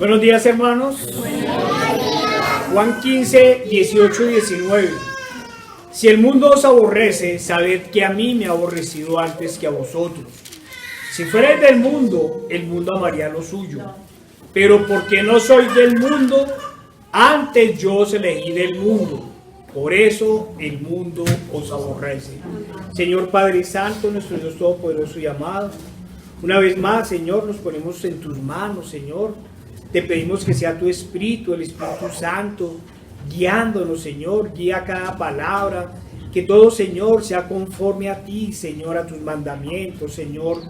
Buenos días, hermanos. Juan 15, 18 y 19. Si el mundo os aborrece, sabed que a mí me ha aborrecido antes que a vosotros. Si fuerais del mundo, el mundo amaría lo suyo. Pero porque no sois del mundo, antes yo os elegí del mundo. Por eso el mundo os aborrece. Señor Padre Santo, nuestro Dios Todopoderoso y amado, una vez más, Señor, nos ponemos en tus manos, Señor. Te pedimos que sea tu Espíritu, el Espíritu Santo, guiándonos, Señor. Guía cada palabra. Que todo, Señor, sea conforme a ti, Señor, a tus mandamientos, Señor.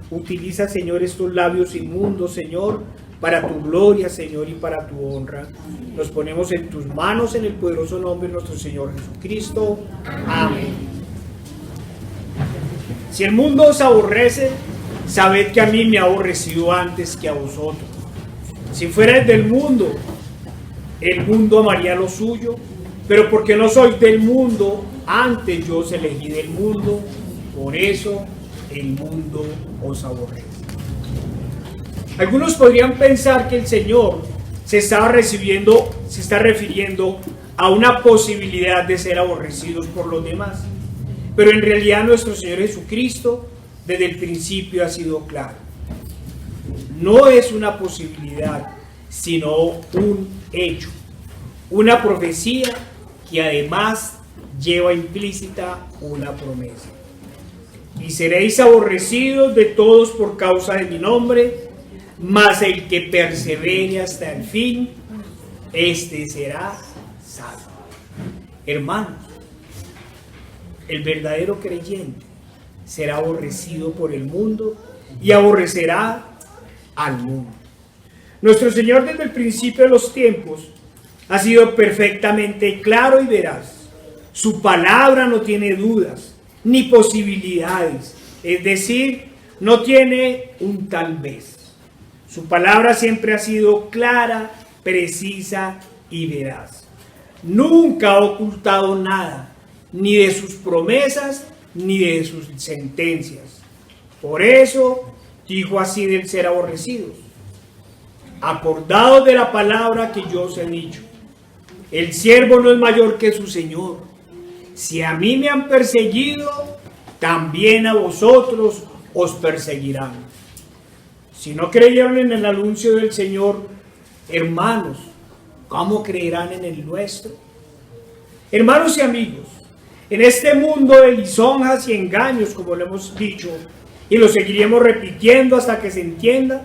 Utiliza, Señor, estos labios inmundos, Señor, para tu gloria, Señor, y para tu honra. Nos ponemos en tus manos en el poderoso nombre de nuestro Señor Jesucristo. Amén. Si el mundo os aborrece, sabed que a mí me ha aborrecido antes que a vosotros. Si fuerais del mundo, el mundo amaría lo suyo, pero porque no sois del mundo, antes yo os elegí del mundo, por eso el mundo os aborrece. Algunos podrían pensar que el Señor se está refiriendo a una posibilidad de ser aborrecidos por los demás, pero en realidad nuestro Señor Jesucristo desde el principio ha sido claro. No es una posibilidad, sino un hecho, una profecía que además lleva implícita una promesa. Y seréis aborrecidos de todos por causa de mi nombre, mas el que persevere hasta el fin, este será salvo. Hermanos, el verdadero creyente será aborrecido por el mundo y aborrecerá al mundo. Nuestro Señor desde el principio de los tiempos ha sido perfectamente claro y veraz. Su palabra no tiene dudas ni posibilidades, es decir, no tiene un tal vez. Su palabra siempre ha sido clara, precisa y veraz. Nunca ha ocultado nada, ni de sus promesas, ni de sus sentencias. Por eso dijo así del ser aborrecidos: acordaos de la palabra que yo os he dicho, el siervo no es mayor que su Señor. Si a mí me han perseguido, también a vosotros os perseguirán. Si no creyeron en el anuncio del Señor, hermanos, ¿cómo creerán en el nuestro? Hermanos y amigos, en este mundo de lisonjas y engaños, como lo hemos dicho, y lo seguiremos repitiendo hasta que se entienda,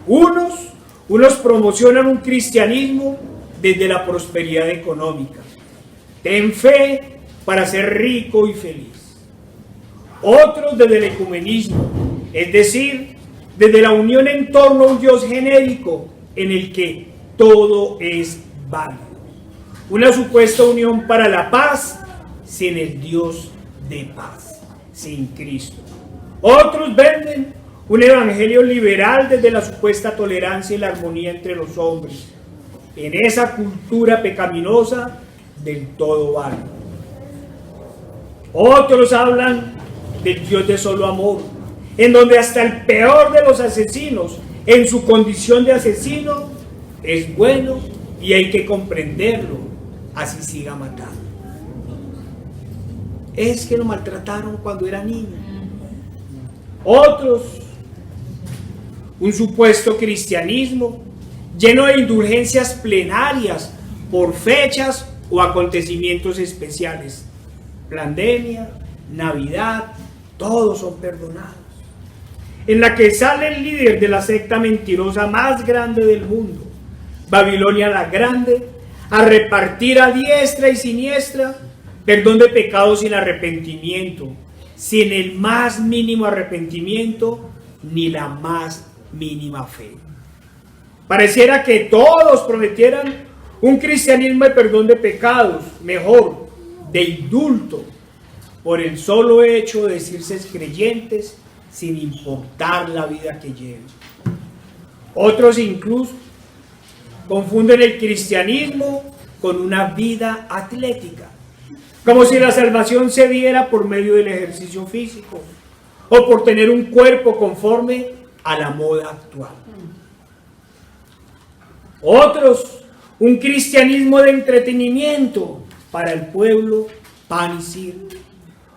unos promocionan un cristianismo desde la prosperidad económica. Ten fe para ser rico y feliz. Otros desde el ecumenismo, es decir, desde la unión en torno a un Dios genérico en el que todo es válido. Una supuesta unión para la paz sin el Dios de paz, sin Cristo. Otros venden un evangelio liberal desde la supuesta tolerancia y la armonía entre los hombres, en esa cultura pecaminosa del todo válido. Otros hablan del Dios de solo amor, en donde hasta el peor de los asesinos, en su condición de asesino, es bueno y hay que comprenderlo, así siga matando. Es que lo maltrataron cuando era niño. Otros, un supuesto cristianismo lleno de indulgencias plenarias por fechas o acontecimientos especiales. Pandemia, Navidad, todos son perdonados. En la que sale el líder de la secta mentirosa más grande del mundo, Babilonia la Grande, a repartir a diestra y siniestra perdón de pecados sin arrepentimiento, sin el más mínimo arrepentimiento ni la más mínima fe. Pareciera que todos prometieran un cristianismo de perdón de pecados, mejor, de indulto, por el solo hecho de decirse creyentes sin importar la vida que lleven. Otros incluso confunden el cristianismo con una vida atlética, como si la salvación se diera por medio del ejercicio físico o por tener un cuerpo conforme a la moda actual. Otros, un cristianismo de entretenimiento para el pueblo, pan y circo.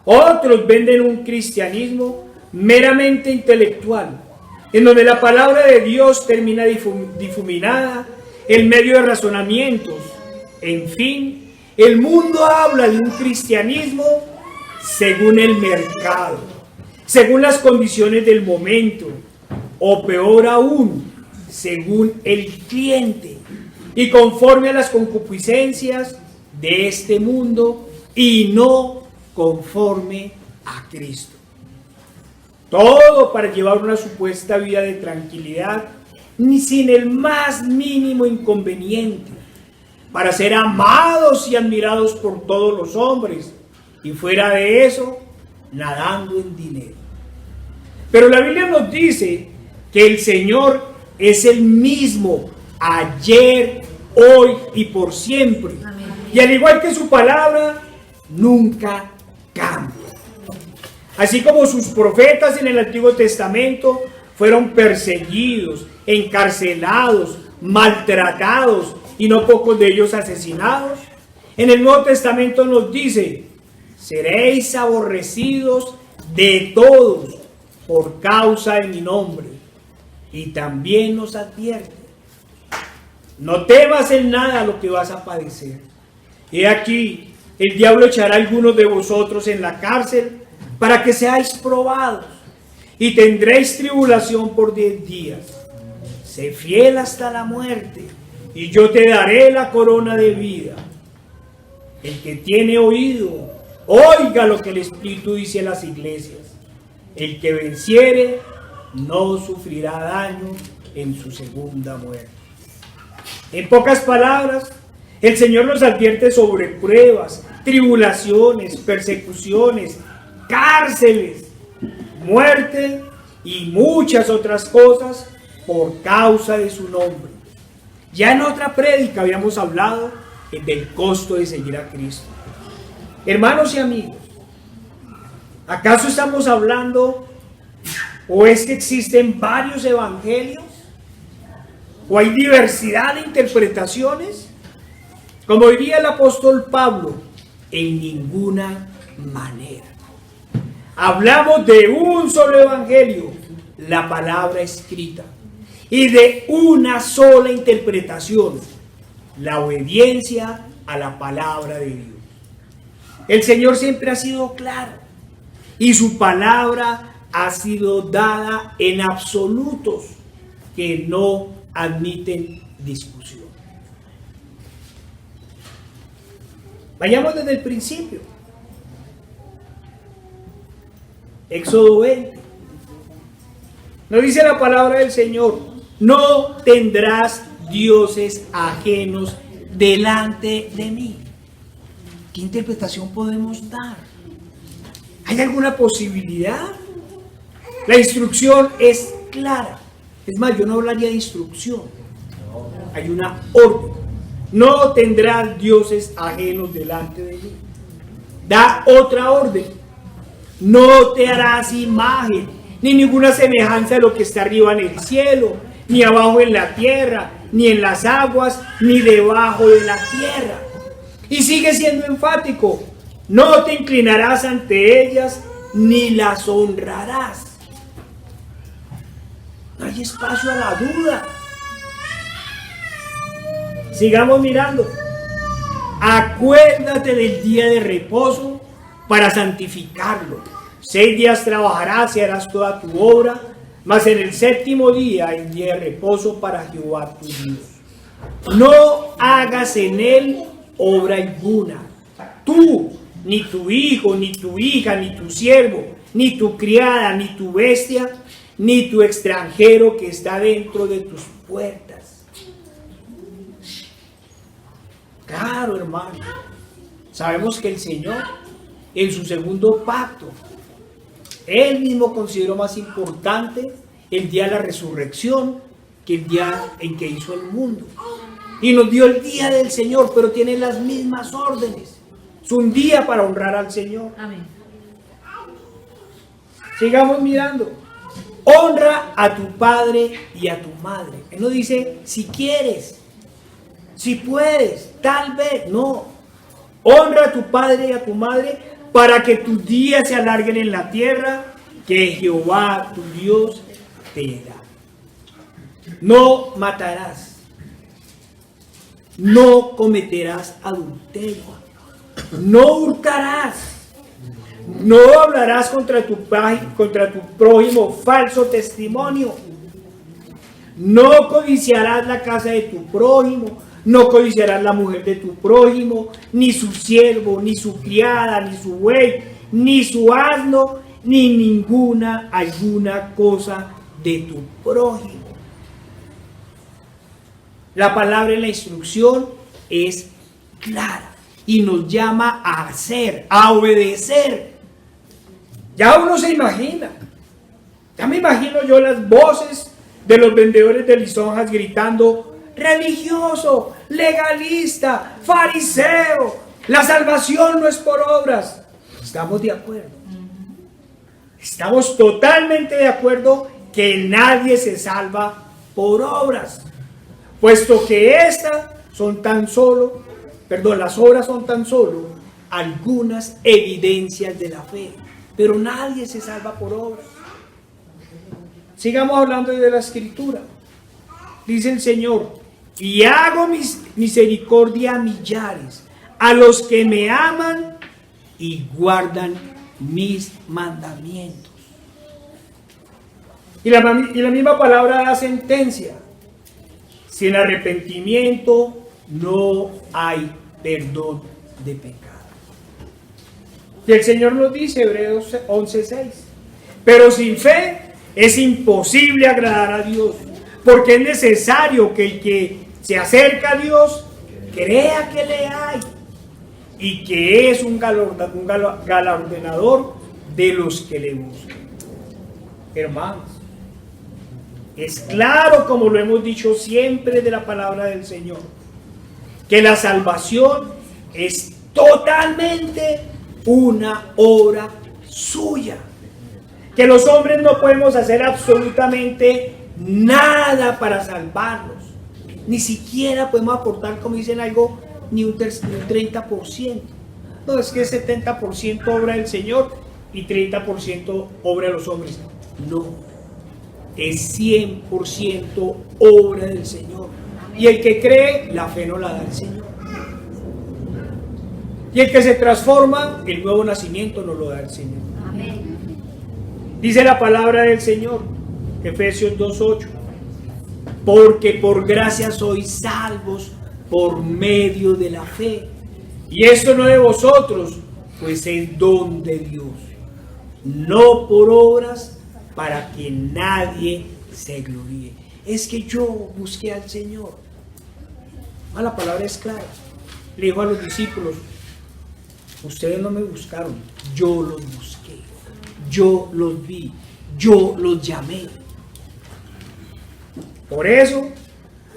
Otros venden un cristianismo meramente intelectual, en donde la palabra de Dios termina difuminada en medio de razonamientos. En fin, el mundo habla de un cristianismo según el mercado, según las condiciones del momento, o peor aún, según el cliente, y conforme a las concupiscencias de este mundo, y no conforme a Cristo. Todo para llevar una supuesta vida de tranquilidad, ni sin el más mínimo inconveniente, para ser amados y admirados por todos los hombres, y fuera de eso, nadando en dinero. Pero la Biblia nos dice que el Señor es el mismo ayer, hoy y por siempre. Amén. Y al igual que su palabra, nunca cambia. Así como sus profetas en el Antiguo Testamento fueron perseguidos, encarcelados, maltratados y no pocos de ellos asesinados, en el Nuevo Testamento nos dice: seréis aborrecidos de todos por causa de mi nombre. Y también nos advierte: no temas en nada lo que vas a padecer. He aquí, el diablo echará a algunos de vosotros en la cárcel para que seáis probados, y tendréis tribulación por 10 días. Sé fiel hasta la muerte, y yo te daré la corona de vida. El que tiene oído, oiga lo que el Espíritu dice a las iglesias. El que venciere no sufrirá daño en su segunda muerte. En pocas palabras, el Señor nos advierte sobre pruebas, tribulaciones, persecuciones, cárceles, muerte y muchas otras cosas por causa de su nombre. Ya en otra prédica habíamos hablado del costo de seguir a Cristo. Hermanos y amigos, ¿acaso estamos hablando o es que existen varios evangelios? ¿O hay diversidad de interpretaciones? Como diría el apóstol Pablo, en ninguna manera. Hablamos de un solo evangelio, la palabra escrita, y de una sola interpretación, la obediencia a la palabra de Dios. El Señor siempre ha sido claro, y su palabra ha sido dada en absolutos que no admiten discusión. Vayamos desde el principio. Éxodo 20. Nos dice la palabra del Señor: no tendrás dioses ajenos delante de mí. ¿Qué interpretación podemos dar? ¿Hay alguna posibilidad? La instrucción es clara. Es más, yo no hablaría de instrucción. Hay una orden. No tendrás dioses ajenos delante de mí. Da otra orden. No te harás imagen, ni ninguna semejanza de lo que está arriba en el cielo, ni abajo en la tierra, ni en las aguas, ni debajo de la tierra. Y sigue siendo enfático: no te inclinarás ante ellas, ni las honrarás. No hay espacio a la duda. Sigamos mirando. Acuérdate del día de reposo para santificarlo. 6 días trabajarás y harás toda tu obra, mas en el 7º día es día de reposo para Jehová tu Dios. No hagas en él obra alguna. Tú, ni tu hijo, ni tu hija, ni tu siervo, ni tu criada, ni tu bestia, ni tu extranjero que está dentro de tus puertas. Claro, hermano. Sabemos que el Señor, en su segundo pacto, Él mismo consideró más importante el día de la resurrección que el día en que hizo el mundo. Y nos dio el día del Señor, pero tiene las mismas órdenes. Es un día para honrar al Señor. Amén. Sigamos mirando. Honra a tu padre y a tu madre. Él no dice si quieres, Si puedes, tal vez, no. Honra a tu padre y a tu madre para que tus días se alarguen en la tierra que Jehová tu Dios te da. No matarás. No cometerás adulterio. No hurtarás. No hablarás contra tu prójimo falso testimonio. No codiciarás la casa de tu prójimo. No codiciarás la mujer de tu prójimo, ni su siervo, ni su criada, ni su buey, ni su asno, ni alguna cosa de tu prójimo. La palabra en la instrucción es clara y nos llama a hacer, a obedecer. Ya uno se imagina. Ya me imagino yo las voces de los vendedores de lisonjas gritando: religioso, legalista, fariseo, la salvación no es por obras. Estamos de acuerdo. Estamos totalmente de acuerdo que nadie se salva por obras, puesto que las obras son tan solo algunas evidencias de la fe, pero nadie se salva por obras. Sigamos hablando de la Escritura. Dice el Señor: y hago misericordia a millares, a los que me aman y guardan mis mandamientos. Y la misma palabra da sentencia: sin arrepentimiento no hay perdón de pecado. Y el Señor nos dice, Hebreos 11:6, pero sin fe es imposible agradar a Dios, porque es necesario que el que se acerca a Dios crea que le hay y que es un galardonador de los que le buscan. Hermanos, es claro, como lo hemos dicho siempre de la palabra del Señor, que la salvación es totalmente una obra suya, que los hombres no podemos hacer absolutamente nada para salvarnos, ni siquiera podemos aportar, como dicen algo, ni un 30%. No, es que es 70% obra del Señor y 30% obra de los hombres. No, es 100% obra del Señor. Y el que cree, la fe no la da el Señor. Y el que se transforma, el nuevo nacimiento no lo da el Señor. Amén. Dice la palabra del Señor, Efesios 2:8, porque por gracia sois salvos por medio de la fe. Y esto no de vosotros, pues es don de Dios, no por obras, para que nadie se gloríe. Es que yo busqué al Señor. La palabra es clara. Le dijo a los discípulos: ustedes no me buscaron, yo los busqué, yo los vi, yo los llamé. Por eso,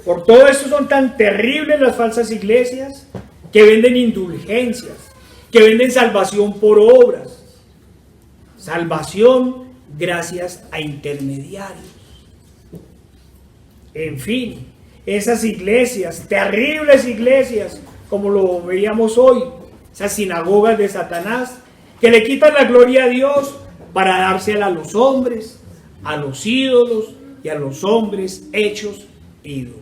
por todo esto son tan terribles las falsas iglesias que venden indulgencias, que venden salvación por obras, salvación gracias a intermediarios. En fin, esas iglesias, terribles iglesias, como lo veíamos hoy, esas sinagogas de Satanás, que le quitan la gloria a Dios para dársela a los hombres, a los ídolos y a los hombres hechos ídolos.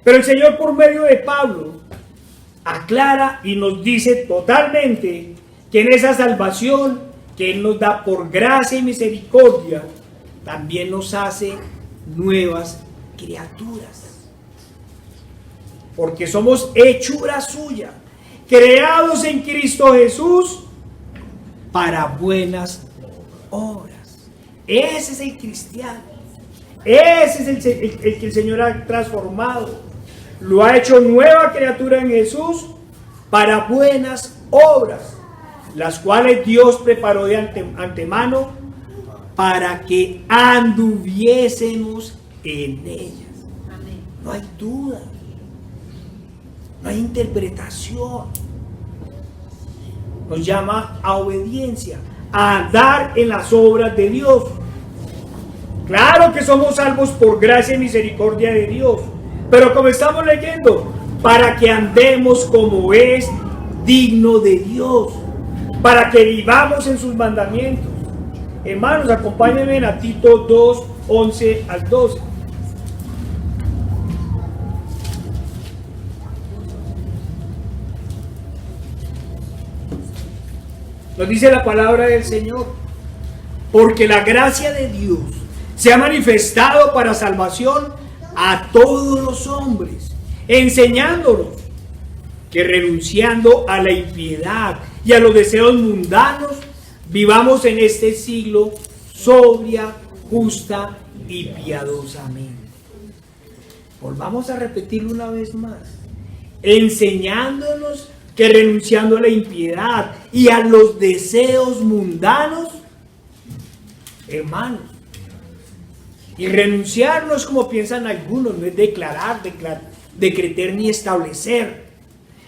Pero el Señor, por medio de Pablo, aclara y nos dice totalmente que en esa salvación que Él nos da por gracia y misericordia, también nos hace nuevas criaturas. Porque somos hechura suya, creados en Cristo Jesús para buenas obras. Ese es el cristiano. Ese es el que el Señor ha transformado. Lo ha hecho nueva criatura en Jesús para buenas obras, las cuales Dios preparó de antemano para que anduviésemos en ellas. No hay duda, no hay interpretación. Nos llama a obediencia, a andar en las obras de Dios. Claro que somos salvos por gracia y misericordia de Dios, pero como estamos leyendo, para que andemos como es digno de Dios, para que vivamos en sus mandamientos. Hermanos, acompáñenme a Tito 2, 11 al 12. Nos dice la palabra del Señor: porque la gracia de Dios se ha manifestado para salvación a todos los hombres, enseñándonos que renunciando a la impiedad y a los deseos mundanos, vivamos en este siglo sobria, justa y piadosamente. Volvamos a repetirlo una vez más: enseñándonos que renunciando a la impiedad y a los deseos mundanos, hermanos, y renunciar no es como piensan algunos, no es declarar, decretar ni establecer.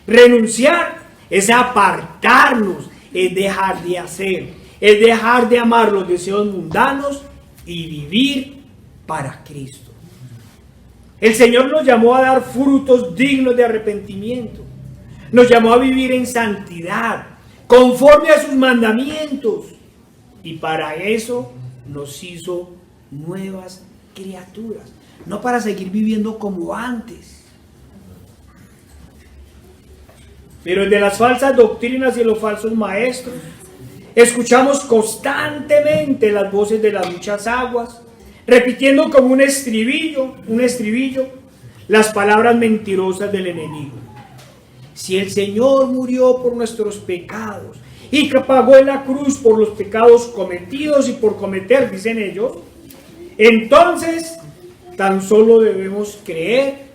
Renunciar es apartarnos, es dejar de hacer, es dejar de amar los deseos mundanos y vivir para Cristo. El Señor nos llamó a dar frutos dignos de arrepentimiento. Nos llamó a vivir en santidad, conforme a sus mandamientos. Y para eso nos hizo nuevas criaturas, no para seguir viviendo como antes. Pero de las falsas doctrinas y los falsos maestros, escuchamos constantemente las voces de las muchas aguas, repitiendo como un estribillo, las palabras mentirosas del enemigo. Si el Señor murió por nuestros pecados y que pagó en la cruz por los pecados cometidos y por cometer, dicen ellos, entonces tan solo debemos creer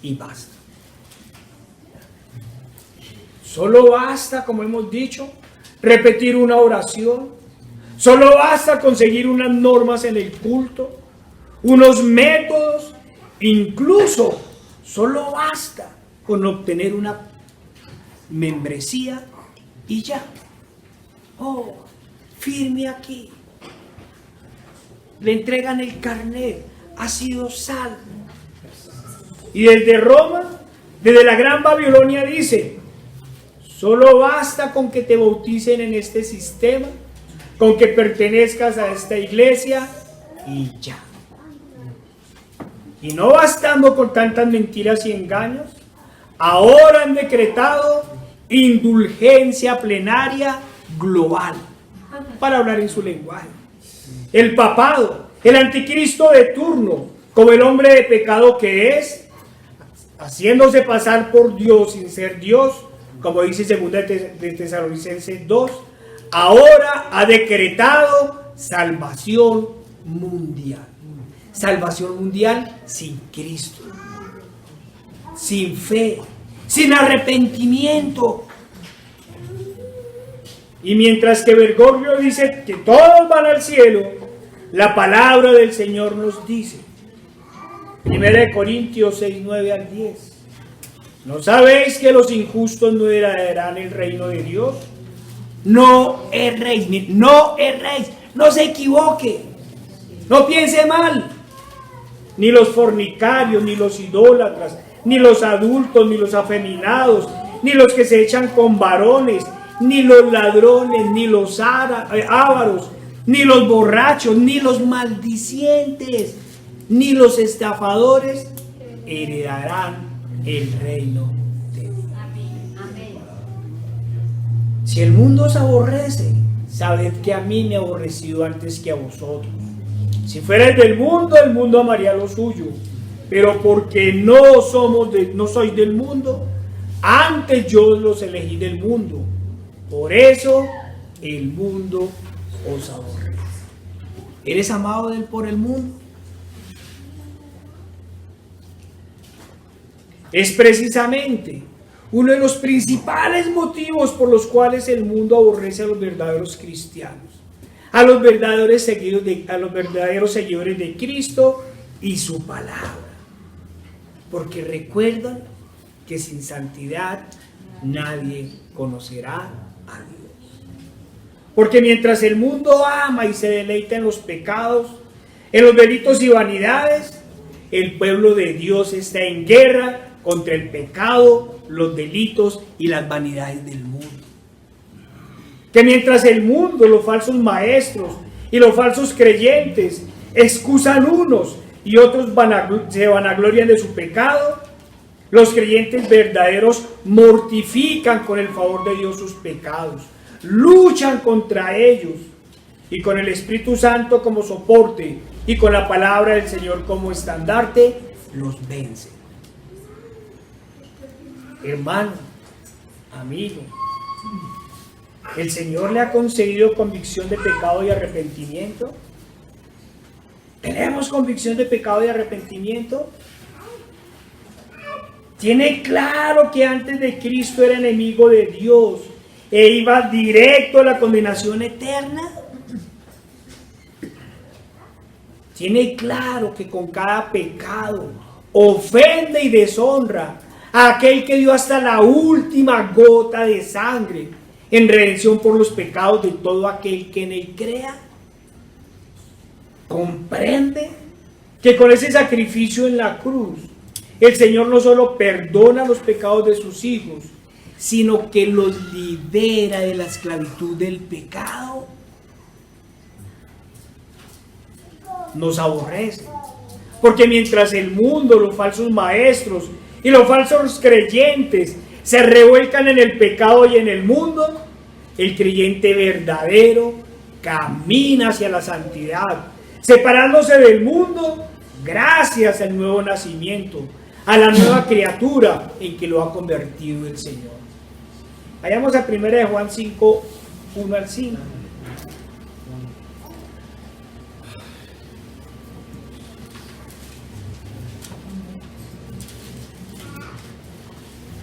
y basta. Solo basta, como hemos dicho, repetir una oración. Solo basta conseguir unas normas en el culto, unos métodos, incluso solo basta con obtener una membresía y ya. Oh, firme aquí. Le entregan el carnet, ha sido salvo. Y desde Roma, desde la Gran Babilonia dice: solo basta con que te bauticen en este sistema, con que pertenezcas a esta iglesia y ya. Y no bastando con tantas mentiras y engaños, ahora han decretado indulgencia plenaria global, para hablar en su lenguaje. El papado, el anticristo de turno, como el hombre de pecado que es, haciéndose pasar por Dios sin ser Dios, como dice 2 de Tesalonicenses 2, ahora ha decretado salvación mundial. Salvación mundial sin Cristo, sin fe, sin arrepentimiento. Y mientras que Bergoglio dice que todos van al cielo, la palabra del Señor nos dice, 1 Corintios 6, 9 al 10, ¿no sabéis que los injustos no heredarán el reino de Dios? No erréis, no se equivoque, no piense mal. Ni los fornicarios, ni los idólatras, ni los adultos, ni los afeminados, ni los que se echan con varones, ni los ladrones, ni los ávaros, ni los borrachos, ni los maldicientes, ni los estafadores heredarán el reino de Dios. Si el mundo os aborrece, sabed que a mí me ha aborrecido antes que a vosotros. Si fuerais del mundo, el mundo amaría lo suyo. Pero porque no sois del mundo, antes yo los elegí del mundo. Por eso el mundo os aborrece. ¿Eres amado por el mundo? Es precisamente uno de los principales motivos por los cuales el mundo aborrece a los verdaderos cristianos, a los verdaderos seguidores de Cristo y su palabra. Porque recuerdan que sin santidad nadie conocerá a Dios. Porque mientras el mundo ama y se deleita en los pecados, en los delitos y vanidades, el pueblo de Dios está en guerra contra el pecado, los delitos y las vanidades del mundo. Que mientras el mundo, los falsos maestros y los falsos creyentes excusan unos y otros se vanaglorian de su pecado, los creyentes verdaderos mortifican con el favor de Dios sus pecados, luchan contra ellos y con el Espíritu Santo como soporte y con la palabra del Señor como estandarte, los vencen. Hermano, amigo, ¿el Señor le ha concedido convicción de pecado y arrepentimiento? ¿Tenemos convicción de pecado y arrepentimiento? ¿Tiene claro que antes de Cristo era enemigo de Dios e iba directo a la condenación eterna? ¿Tiene claro que con cada pecado ofende y deshonra a aquel que dio hasta la última gota de sangre en redención por los pecados de todo aquel que en él crea? ¿Comprende que con ese sacrificio en la cruz el Señor no solo perdona los pecados de sus hijos, sino que los libera de la esclavitud del pecado? Nos aborrece, porque mientras el mundo, los falsos maestros y los falsos creyentes se revuelcan en el pecado y en el mundo, el creyente verdadero camina hacia la santidad, separándose del mundo gracias al nuevo nacimiento, a la nueva criatura en que lo ha convertido el Señor. Vayamos a 1 de Juan 5, 1 al 5.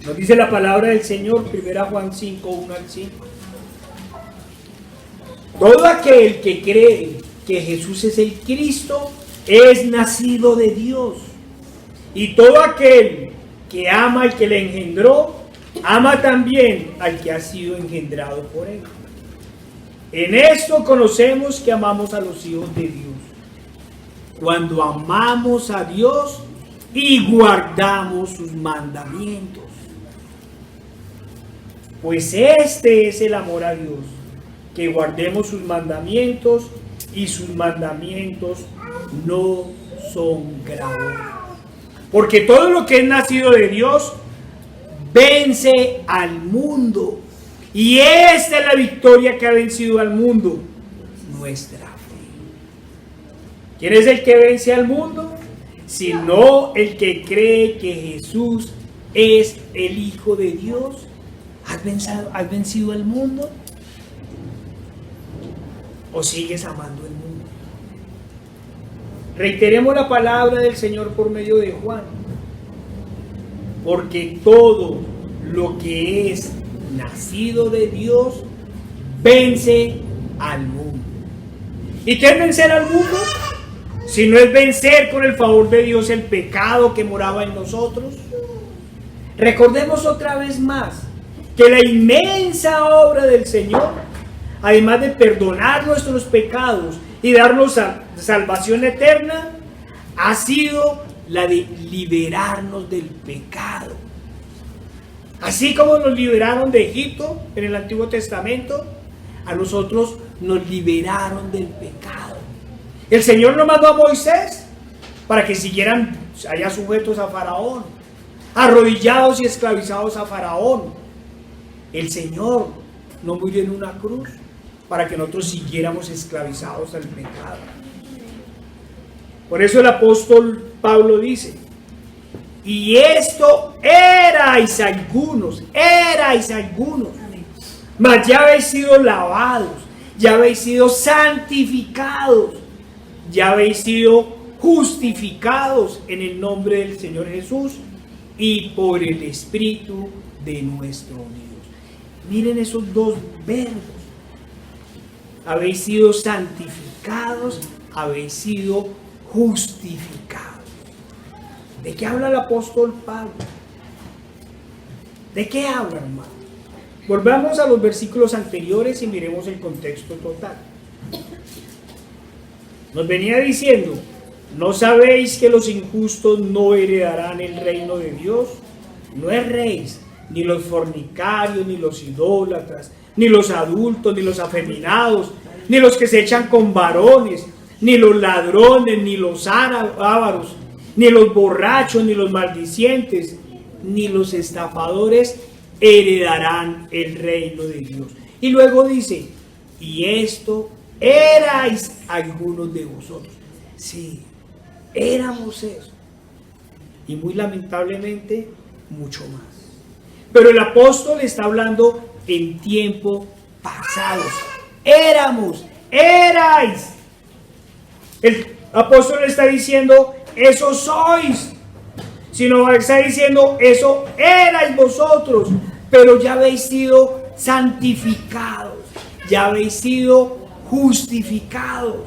Nos dice la palabra del Señor, 1 Juan 5, 1 al 5. Todo aquel que cree que Jesús es el Cristo es nacido de Dios. Y todo aquel que ama al que le engendró, ama también al que ha sido engendrado por él. En esto conocemos que amamos a los hijos de Dios, cuando amamos a Dios y guardamos sus mandamientos. Pues este es el amor a Dios, que guardemos sus mandamientos, y sus mandamientos no son gravosos. Porque todo lo que es nacido de Dios vence al mundo. Y esta es la victoria que ha vencido al mundo: nuestra fe. ¿Quién es el que vence al mundo? Sino el que cree que Jesús es el Hijo de Dios. ¿Has vencido al mundo? ¿O sigues amando el mundo? Reiteremos la palabra del Señor por medio de Juan. Porque todo lo que es nacido de Dios vence al mundo. ¿Y qué es vencer al mundo? Si no es vencer con el favor de Dios el pecado que moraba en nosotros. Recordemos otra vez más que la inmensa obra del Señor, además de perdonar nuestros pecados y darnos salvación eterna, ha sido la de liberarnos del pecado. Así como nos liberaron de Egipto en el Antiguo Testamento, a nosotros nos liberaron del pecado. El Señor nos mandó a Moisés para que siguieran allá sujetos a Faraón, arrodillados y esclavizados a Faraón. El Señor no murió en una cruz para que nosotros siguiéramos esclavizados al pecado. Por eso el apóstol Pablo dice: y esto erais algunos, mas ya habéis sido lavados, ya habéis sido santificados, ya habéis sido justificados en el nombre del Señor Jesús y por el Espíritu de nuestro Dios. Miren esos dos verbos: habéis sido santificados, habéis sido justificados. ¿De qué habla el apóstol Pablo? ¿De qué habla, hermano? Volvamos a los versículos anteriores y miremos el contexto total. Nos venía diciendo: ¿no sabéis que los injustos no heredarán el reino de Dios? no erréis, ni los fornicarios, ni los idólatras, ni los adultos, ni los afeminados, ni los que se echan con varones, ni los ladrones, ni los ávaros, ni los borrachos, ni los maldicientes, ni los estafadores heredarán el reino de Dios. Y luego dice, y esto erais algunos de vosotros. Sí, éramos eso. Y muy lamentablemente, mucho más. Pero el apóstol está hablando en tiempo pasado. Éramos, erais. El apóstol está diciendo, eso sois. Sino está diciendo, eso erais vosotros. Pero ya habéis sido santificados. Ya habéis sido justificados.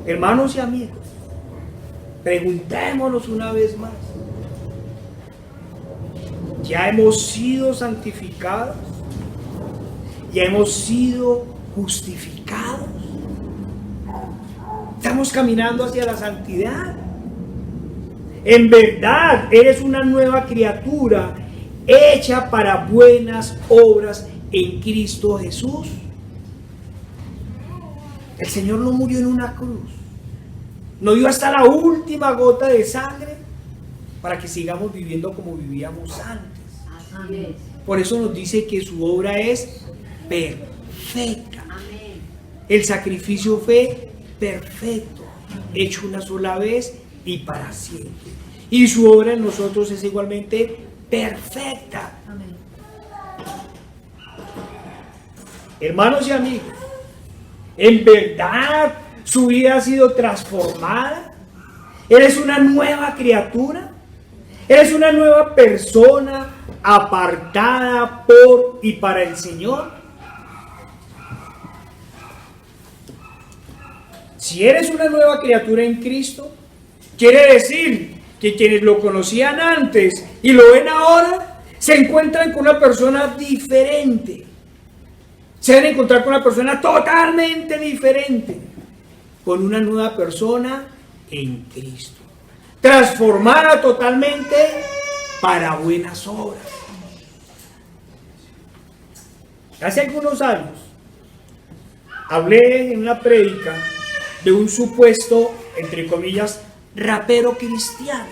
Hermanos y amigos, preguntémonos una vez más. Ya hemos sido santificados. Ya hemos sido justificados. Estamos caminando hacia la santidad. En verdad, eres una nueva criatura hecha para buenas obras en Cristo Jesús. El Señor no murió en una cruz. No dio hasta la última gota de sangre para que sigamos viviendo como vivíamos antes. Amén. Por eso nos dice que su obra es perfecta. Amén. El sacrificio fue perfecto, hecho una sola vez y para siempre. Y su obra en nosotros es igualmente perfecta. Amén. Hermanos y amigos, en verdad su vida ha sido transformada. Eres una nueva criatura. Eres una nueva persona apartada por y para el Señor. Si eres una nueva criatura en Cristo, quiere decir que quienes lo conocían antes y lo ven ahora, se encuentran con una persona diferente. Se van a encontrar con una persona totalmente diferente, con una nueva persona en Cristo, transformada totalmente para buenas obras. Hace algunos años hablé en una prédica de un supuesto, entre comillas, rapero cristiano.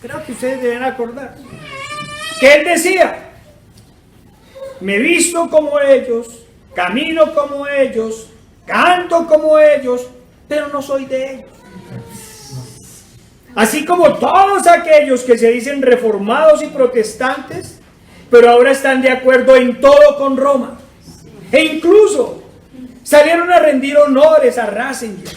Creo que ustedes deben acordar que él decía: me visto como ellos, camino como ellos, canto como ellos, pero no soy de ellos. Así como todos aquellos que se dicen reformados y protestantes, pero ahora están de acuerdo en todo con Roma. E incluso salieron a rendir honores a Ratzinger,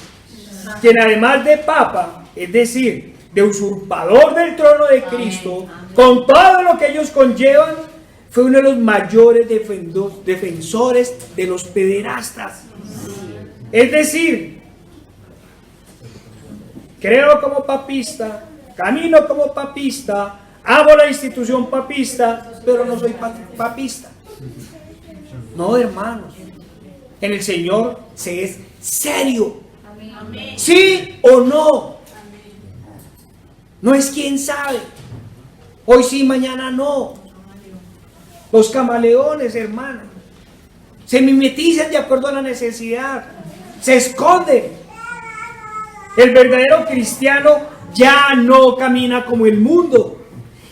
quien además de papa, es decir, de usurpador del trono de Cristo, con todo lo que ellos conllevan, fue uno de los mayores defensores de los pederastas. Es decir, creo como papista, camino como papista, amo la institución papista, pero no soy papista. No, hermanos, en el Señor se es serio. Amén. ¿Sí o no? No es quién sabe. Hoy sí, mañana no. Los camaleones, hermano, se mimetizan de acuerdo a la necesidad, se esconden. El verdadero cristiano ya no camina como el mundo,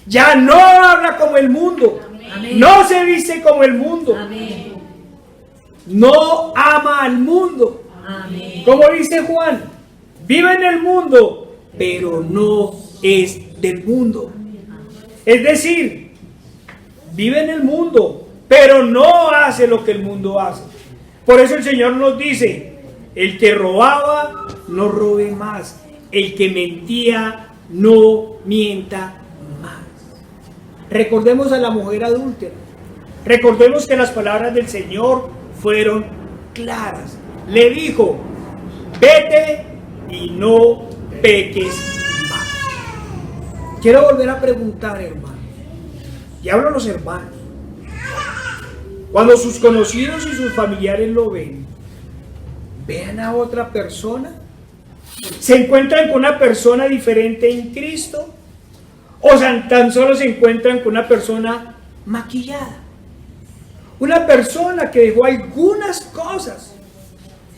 ya no habla como el mundo, Amén. no se viste como el mundo, Amén. no ama al mundo. Amén. Como dice Juan, vive en el mundo, pero no es del mundo. Es decir, vive en el mundo, pero no hace lo que el mundo hace. Por eso el Señor nos dice: el que robaba, no robe más. El que mentía, no mienta más. Recordemos a la mujer adúltera. Recordemos que las palabras del Señor fueron claras. Le dijo: vete y no peques más. Quiero volver a preguntar, hermanos, y hablo a los hermanos, cuando sus conocidos y sus familiares lo ven, vean a otra persona, se encuentran con una persona diferente en Cristo, O tan solo se encuentran con una persona maquillada. Una persona que dejó algunas cosas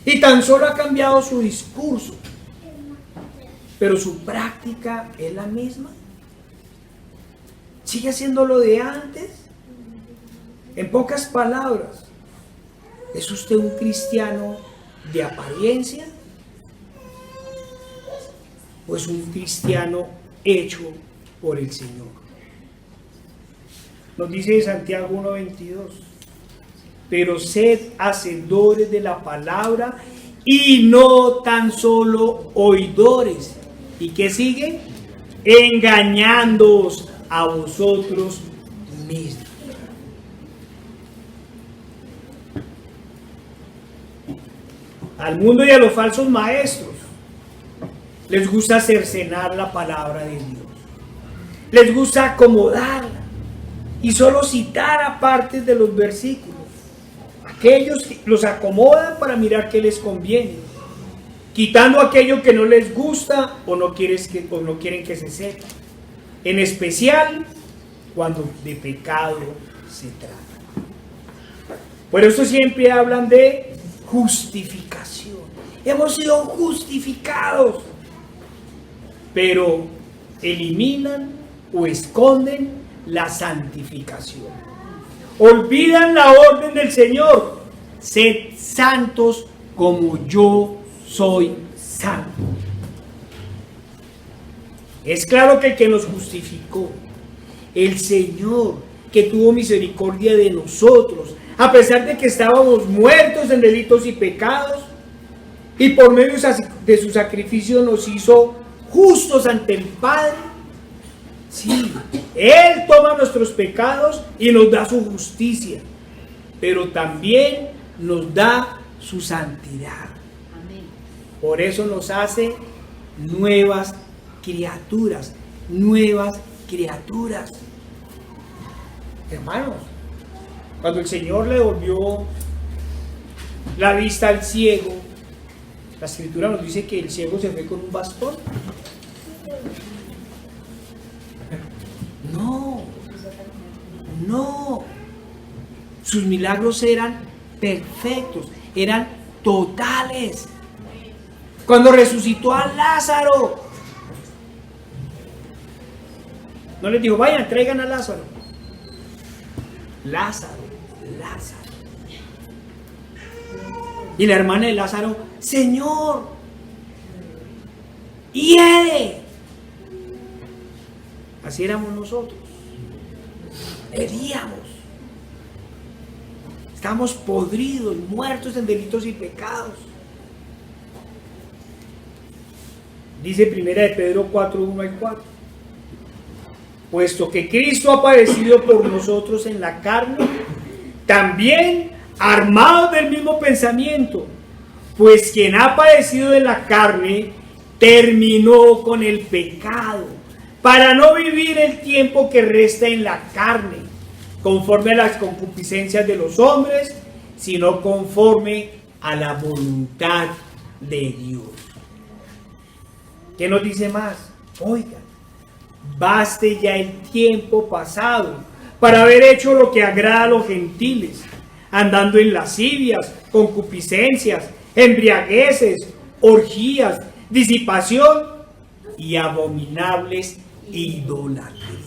y tan solo ha cambiado su discurso, pero su práctica es la misma. ¿Sigue haciendo lo de antes? En pocas palabras, ¿es usted un cristiano de apariencia? ¿O es un cristiano hecho por el Señor? Nos dice Santiago 1:22, pero sed hacedores de la palabra y no tan solo oidores. ¿Y qué sigue? Engañándoos a vosotros mismos. Al mundo y a los falsos maestros les gusta cercenar la palabra de Dios. Les gusta acomodarla y solo citar a partes de los versículos. Aquellos que los acomodan para mirar qué les conviene, quitando aquello que no les gusta o no quieren que se sepa. En especial cuando de pecado se trata. Por eso siempre hablan de justificación. Hemos sido justificados, pero eliminan o esconden la santificación. Olvidan la orden del Señor: sed santos como yo soy santo. Es claro que el que nos justificó, el Señor, que tuvo misericordia de nosotros, a pesar de que estábamos muertos en delitos y pecados, y por medio de su sacrificio nos hizo justos ante el Padre. Sí, Él toma nuestros pecados y nos da su justicia, pero también nos da su santidad. Amén. Por eso nos hace nuevas criaturas, nuevas criaturas. Hermanos, cuando el Señor le devolvió la vista al ciego, la Escritura nos dice que el ciego se fue con un bastón. No, sus milagros eran perfectos, eran totales. Cuando resucitó a Lázaro, no les dijo, vayan, traigan a Lázaro. Lázaro. Y la hermana de Lázaro, Señor, hiede. Así éramos nosotros. Heríamos. Estamos podridos, muertos en delitos y pecados. Dice primera de Pedro 4:1-4. Puesto que Cristo ha padecido por nosotros en la carne, también armados del mismo pensamiento, pues quien ha padecido en la carne terminó con el pecado, para no vivir el tiempo que resta en la carne, conforme a las concupiscencias de los hombres, sino conforme a la voluntad de Dios. ¿Qué nos dice más? Oigan, baste ya el tiempo pasado para haber hecho lo que agrada a los gentiles, andando en lascivias, concupiscencias, embriagueces, orgías, disipación y abominables idolatrías.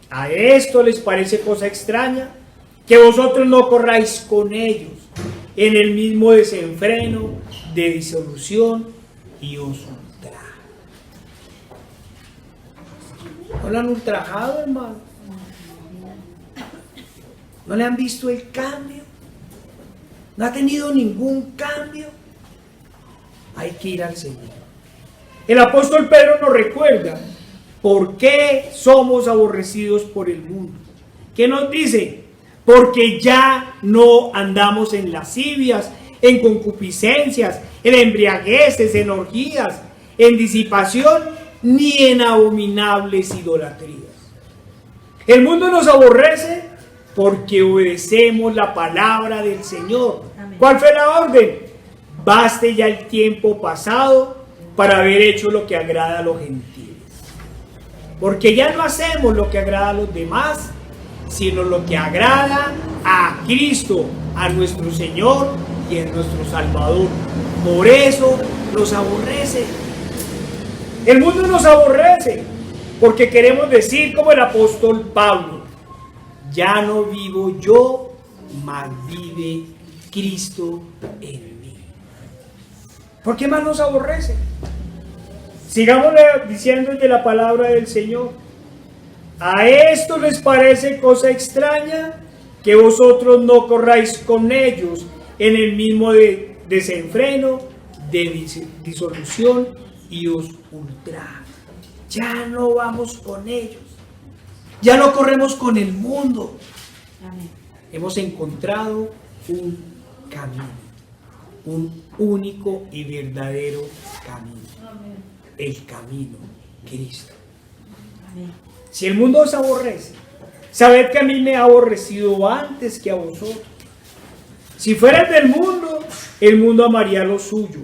¿A esto les parece cosa extraña? Que vosotros no corráis con ellos en el mismo desenfreno de disolución y os ultraja. ¿No lo han ultrajado, hermano? ¿No le han visto el cambio? ¿No ha tenido ningún cambio? Hay que ir al Señor. El apóstol Pedro nos recuerda por qué somos aborrecidos por el mundo. ¿Qué nos dice? Porque ya no andamos en lascivias, en concupiscencias, en embriagueces, en orgías, en disipación, ni en abominables idolatrías. El mundo nos aborrece porque obedecemos la palabra del Señor. Amén. ¿Cuál fue la orden? Baste ya el tiempo pasado para haber hecho lo que agrada a los gentiles. Porque ya no hacemos lo que agrada a los demás, sino lo que agrada a Cristo, a nuestro Señor y a nuestro Salvador. Por eso nos aborrece. El mundo nos aborrece porque queremos decir como el apóstol Pablo: ya no vivo yo, mas vive Cristo en mí. ¿Por qué más nos aborrece? Sigamos diciendo de la palabra del Señor. A esto les parece cosa extraña que vosotros no corráis con ellos en el mismo desenfreno, de disolución y os ultraja. Ya no vamos con ellos. Ya no corremos con el mundo. Amén. Hemos encontrado un camino, un único y verdadero camino. Amén. El camino, Cristo. Amén. Si el mundo os aborrece, sabed que a mí me ha aborrecido antes que a vosotros. Si fueras del mundo, el mundo amaría lo suyo.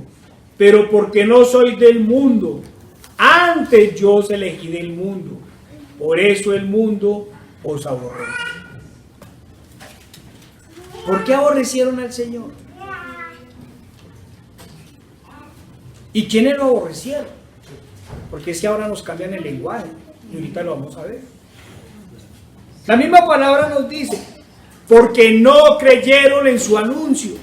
Pero porque no soy del mundo, antes yo os elegí del mundo. Por eso el mundo os aborrece. ¿Por qué aborrecieron al Señor? ¿Y quiénes lo aborrecieron? Porque es que ahora nos cambian el lenguaje y ahorita lo vamos a ver. La misma palabra nos dice: porque no creyeron en su anuncio,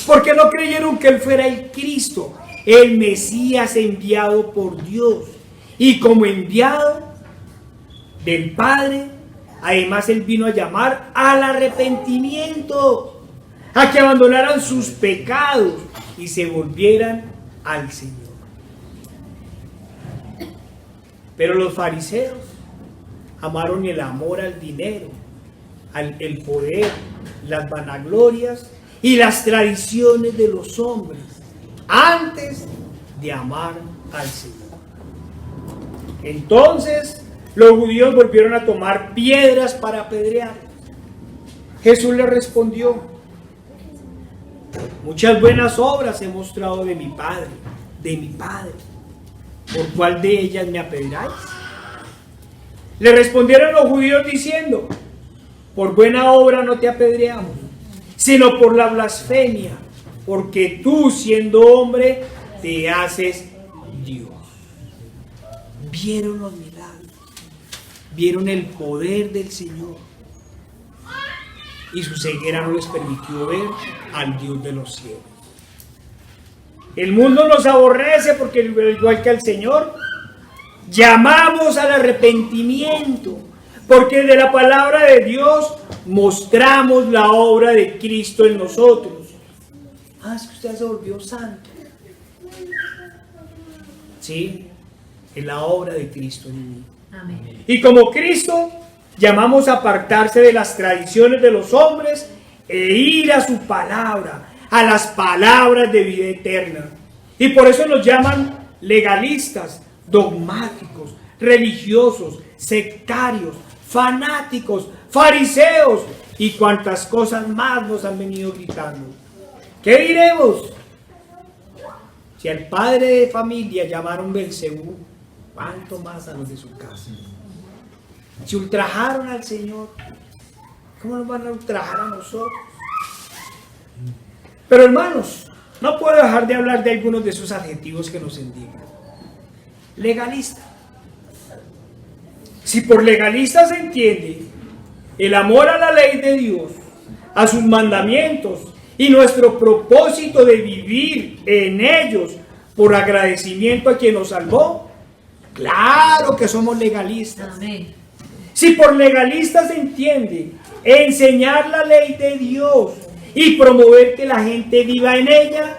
porque no creyeron que Él fuera el Cristo, el Mesías enviado por Dios. Y como enviado del Padre, además Él vino a llamar al arrepentimiento, a que abandonaran sus pecados y se volvieran al Señor. Pero los fariseos amaron el amor al dinero, el poder, las vanaglorias y las tradiciones de los hombres antes de amar al Señor. Entonces los judíos volvieron a tomar piedras para apedrearlos. Jesús les respondió: muchas buenas obras he mostrado de mi Padre, ¿por cuál de ellas me apedreáis? Le respondieron los judíos diciendo: por buena obra no te apedreamos, sino por la blasfemia, porque tú, siendo hombre, te haces Dios. Vieron los milagros, vieron el poder del Señor, y su ceguera no les permitió ver al Dios de los cielos. El mundo nos aborrece porque, igual que al Señor, llamamos al arrepentimiento, porque de la palabra de Dios mostramos la obra de Cristo en nosotros. Es que usted se volvió santo. Sí, es la obra de Cristo en mí. Amén. Y como Cristo, llamamos a apartarse de las tradiciones de los hombres e ir a su palabra, a las palabras de vida eterna. Y por eso nos llaman legalistas, dogmáticos, religiosos, sectarios, fanáticos, fariseos y cuantas cosas más nos han venido gritando. ¿Qué diremos? Si al padre de familia llamaron Belcebú, ¿cuánto más a los de su casa? Si ultrajaron al Señor, ¿cómo nos van a ultrajar a nosotros? Pero hermanos, no puedo dejar de hablar de algunos de esos adjetivos que nos indican. Legalista. Si por legalista se entiende el amor a la ley de Dios, a sus mandamientos y nuestro propósito de vivir en ellos por agradecimiento a quien nos salvó, claro que somos legalistas. Amén. Si por legalista se entiende enseñar la ley de Dios y promover que la gente viva en ella,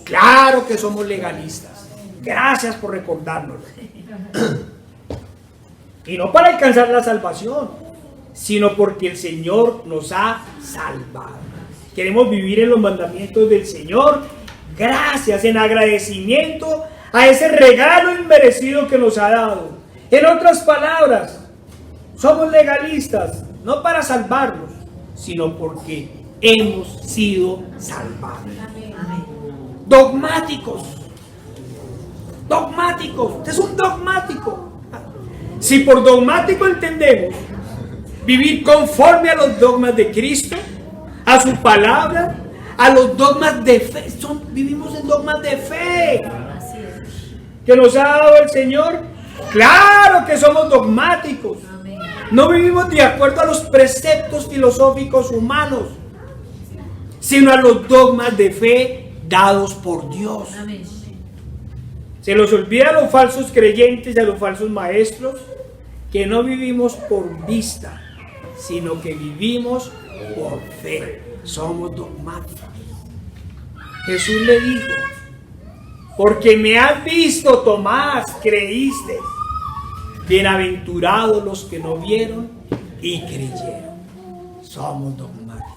claro que somos legalistas. Gracias por recordárnoslo. Y no para alcanzar la salvación, sino porque el Señor nos ha salvado. Queremos vivir en los mandamientos del Señor, gracias, en agradecimiento a ese regalo inmerecido que nos ha dado. En otras palabras, somos legalistas, no para salvarnos, sino porque hemos sido salvados. Amén. Dogmáticos. Dogmáticos. Usted es un dogmático. Si por dogmático entendemos vivir conforme a los dogmas de Cristo, a su palabra, a los dogmas de fe, vivimos en dogmas de fe Así es. que nos ha dado el Señor. Claro que somos dogmáticos. Amén. No vivimos de acuerdo a los preceptos filosóficos humanos, sino a los dogmas de fe dados por Dios. Amén. Se los olvida a los falsos creyentes y a los falsos maestros que no vivimos por vista, sino que vivimos por fe. Somos dogmáticos. Jesús le dijo: porque me has visto, Tomás, creíste. Bienaventurados los que no vieron y creyeron. Somos dogmáticos.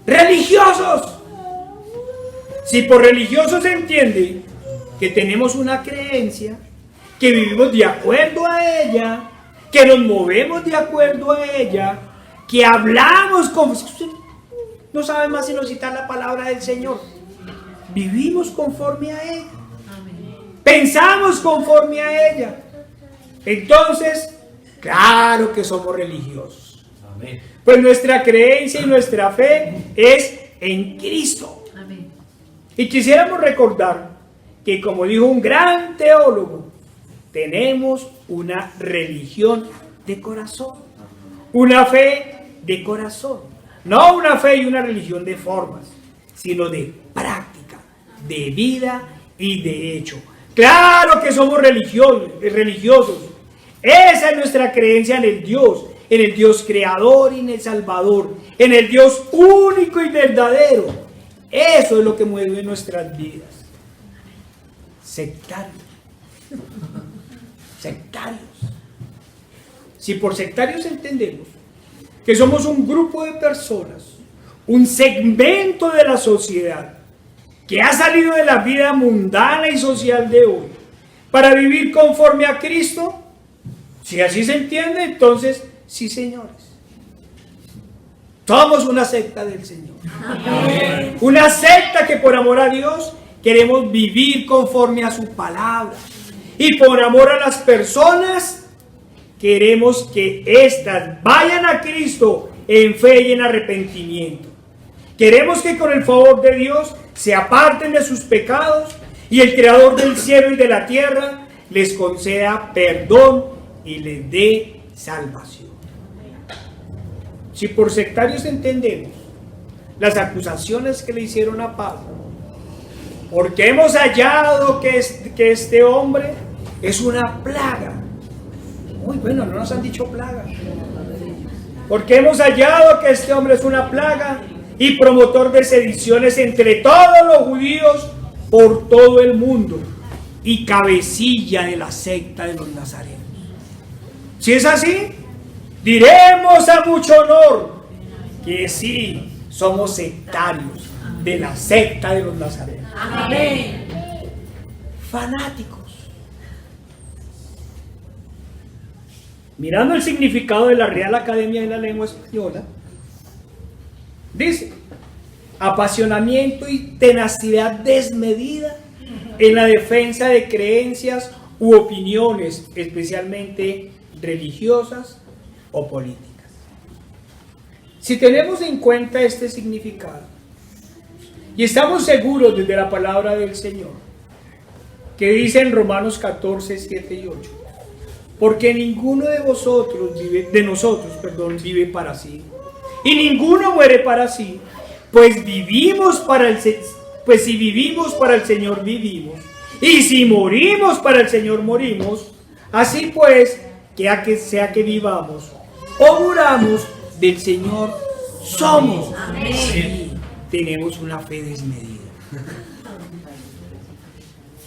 Religiosos. Si por religiosos se entiende que tenemos una creencia, que vivimos de acuerdo a ella, que nos movemos de acuerdo a ella, que hablamos como... Usted no sabe más sino citar la palabra del Señor. Vivimos conforme a ella. Amén. Pensamos conforme a ella. Entonces, claro que somos religiosos. Amén. Pues nuestra creencia y nuestra fe es en Cristo. Amén. Y quisiéramos recordar que, como dijo un gran teólogo, tenemos una religión de corazón, una fe de corazón, no una fe y una religión de formas, sino de práctica, de vida y de hecho. Claro que somos religiosos. Esa es nuestra creencia en el Dios creador y en el Salvador, en el Dios único y verdadero. Eso es lo que mueve nuestras vidas. Sectarios. Sectarios. Si por sectarios entendemos que somos un grupo de personas, un segmento de la sociedad que ha salido de la vida mundana y social de hoy para vivir conforme a Cristo, si así se entiende, entonces sí, señores, somos una secta del Señor. Amén. Una secta que por amor a Dios queremos vivir conforme a su palabra. Y por amor a las personas, queremos que éstas vayan a Cristo en fe y en arrepentimiento. Queremos que con el favor de Dios se aparten de sus pecados y el Creador del cielo y de la tierra les conceda perdón y les dé salvación. Si por sectarios entendemos las acusaciones que le hicieron a Pablo, porque hemos hallado que este hombre es una plaga. Muy bueno, no nos han dicho plaga. Porque hemos hallado que este hombre es una plaga y promotor de sediciones entre todos los judíos por todo el mundo y cabecilla de la secta de los nazarenos. Si es así, diremos a mucho honor que sí, somos sectarios de la secta de los nazarenos. Amén. Fanáticos. Mirando el significado de la Real Academia de la Lengua Española, dice: apasionamiento y tenacidad desmedida en la defensa de creencias u opiniones, especialmente religiosas o políticas. Si tenemos en cuenta este significado y estamos seguros desde la palabra del Señor, que dice en Romanos 14, 7 y 8, porque ninguno de nosotros vive para sí, y ninguno muere para sí, pues si vivimos para el Señor vivimos, y si morimos para el Señor morimos. Así pues, sea que vivamos o muramos, del Señor somos. Amén. Sí, tenemos una fe desmedida.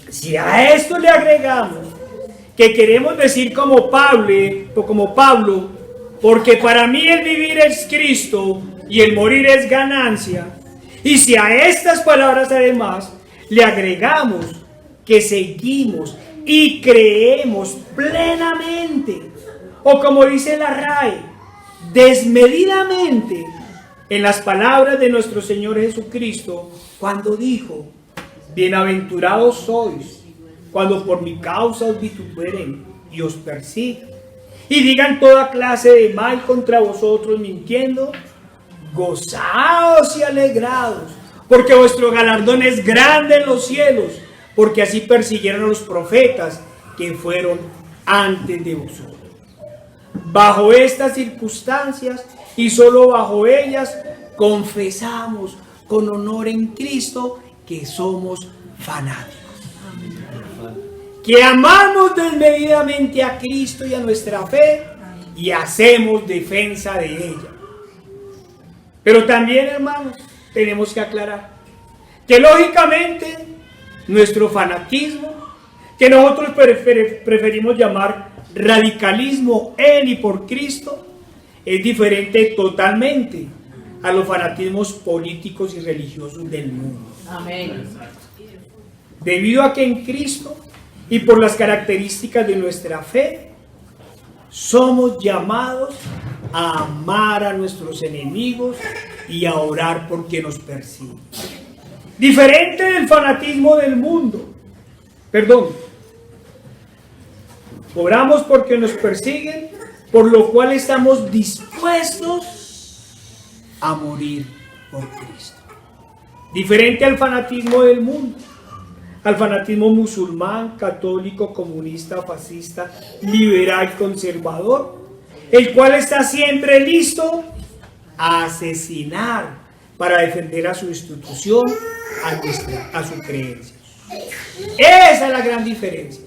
Si a esto le agregamos que queremos decir como Pablo, porque para mí el vivir es Cristo y el morir es ganancia, y si a estas palabras además le agregamos que seguimos y creemos plenamente, o como dice la RAE, desmedidamente, en las palabras de nuestro Señor Jesucristo, cuando dijo: bienaventurados sois cuando por mi causa os vituperen y os persigan, y digan toda clase de mal contra vosotros mintiendo, gozaos y alegraos, porque vuestro galardón es grande en los cielos, porque así persiguieron a los profetas que fueron antes de vosotros. Bajo estas circunstancias y solo bajo ellas confesamos con honor en Cristo que somos fanáticos, que amamos desmedidamente a Cristo y a nuestra fe y hacemos defensa de ella. Pero también, hermanos, tenemos que aclarar que lógicamente nuestro fanatismo, que nosotros preferimos llamar radicalismo en y por Cristo, es diferente totalmente a los fanatismos políticos y religiosos del mundo. Amén. Debido a que en Cristo y por las características de nuestra fe, somos llamados a amar a nuestros enemigos y a orar por quien nos persigue. Diferente del fanatismo del mundo. Oramos porque nos persiguen, por lo cual estamos dispuestos a morir por Cristo. Diferente al fanatismo del mundo, al fanatismo musulmán, católico, comunista, fascista, liberal, conservador, el cual está siempre listo a asesinar para defender a su institución, a su creencia. Esa es la gran diferencia.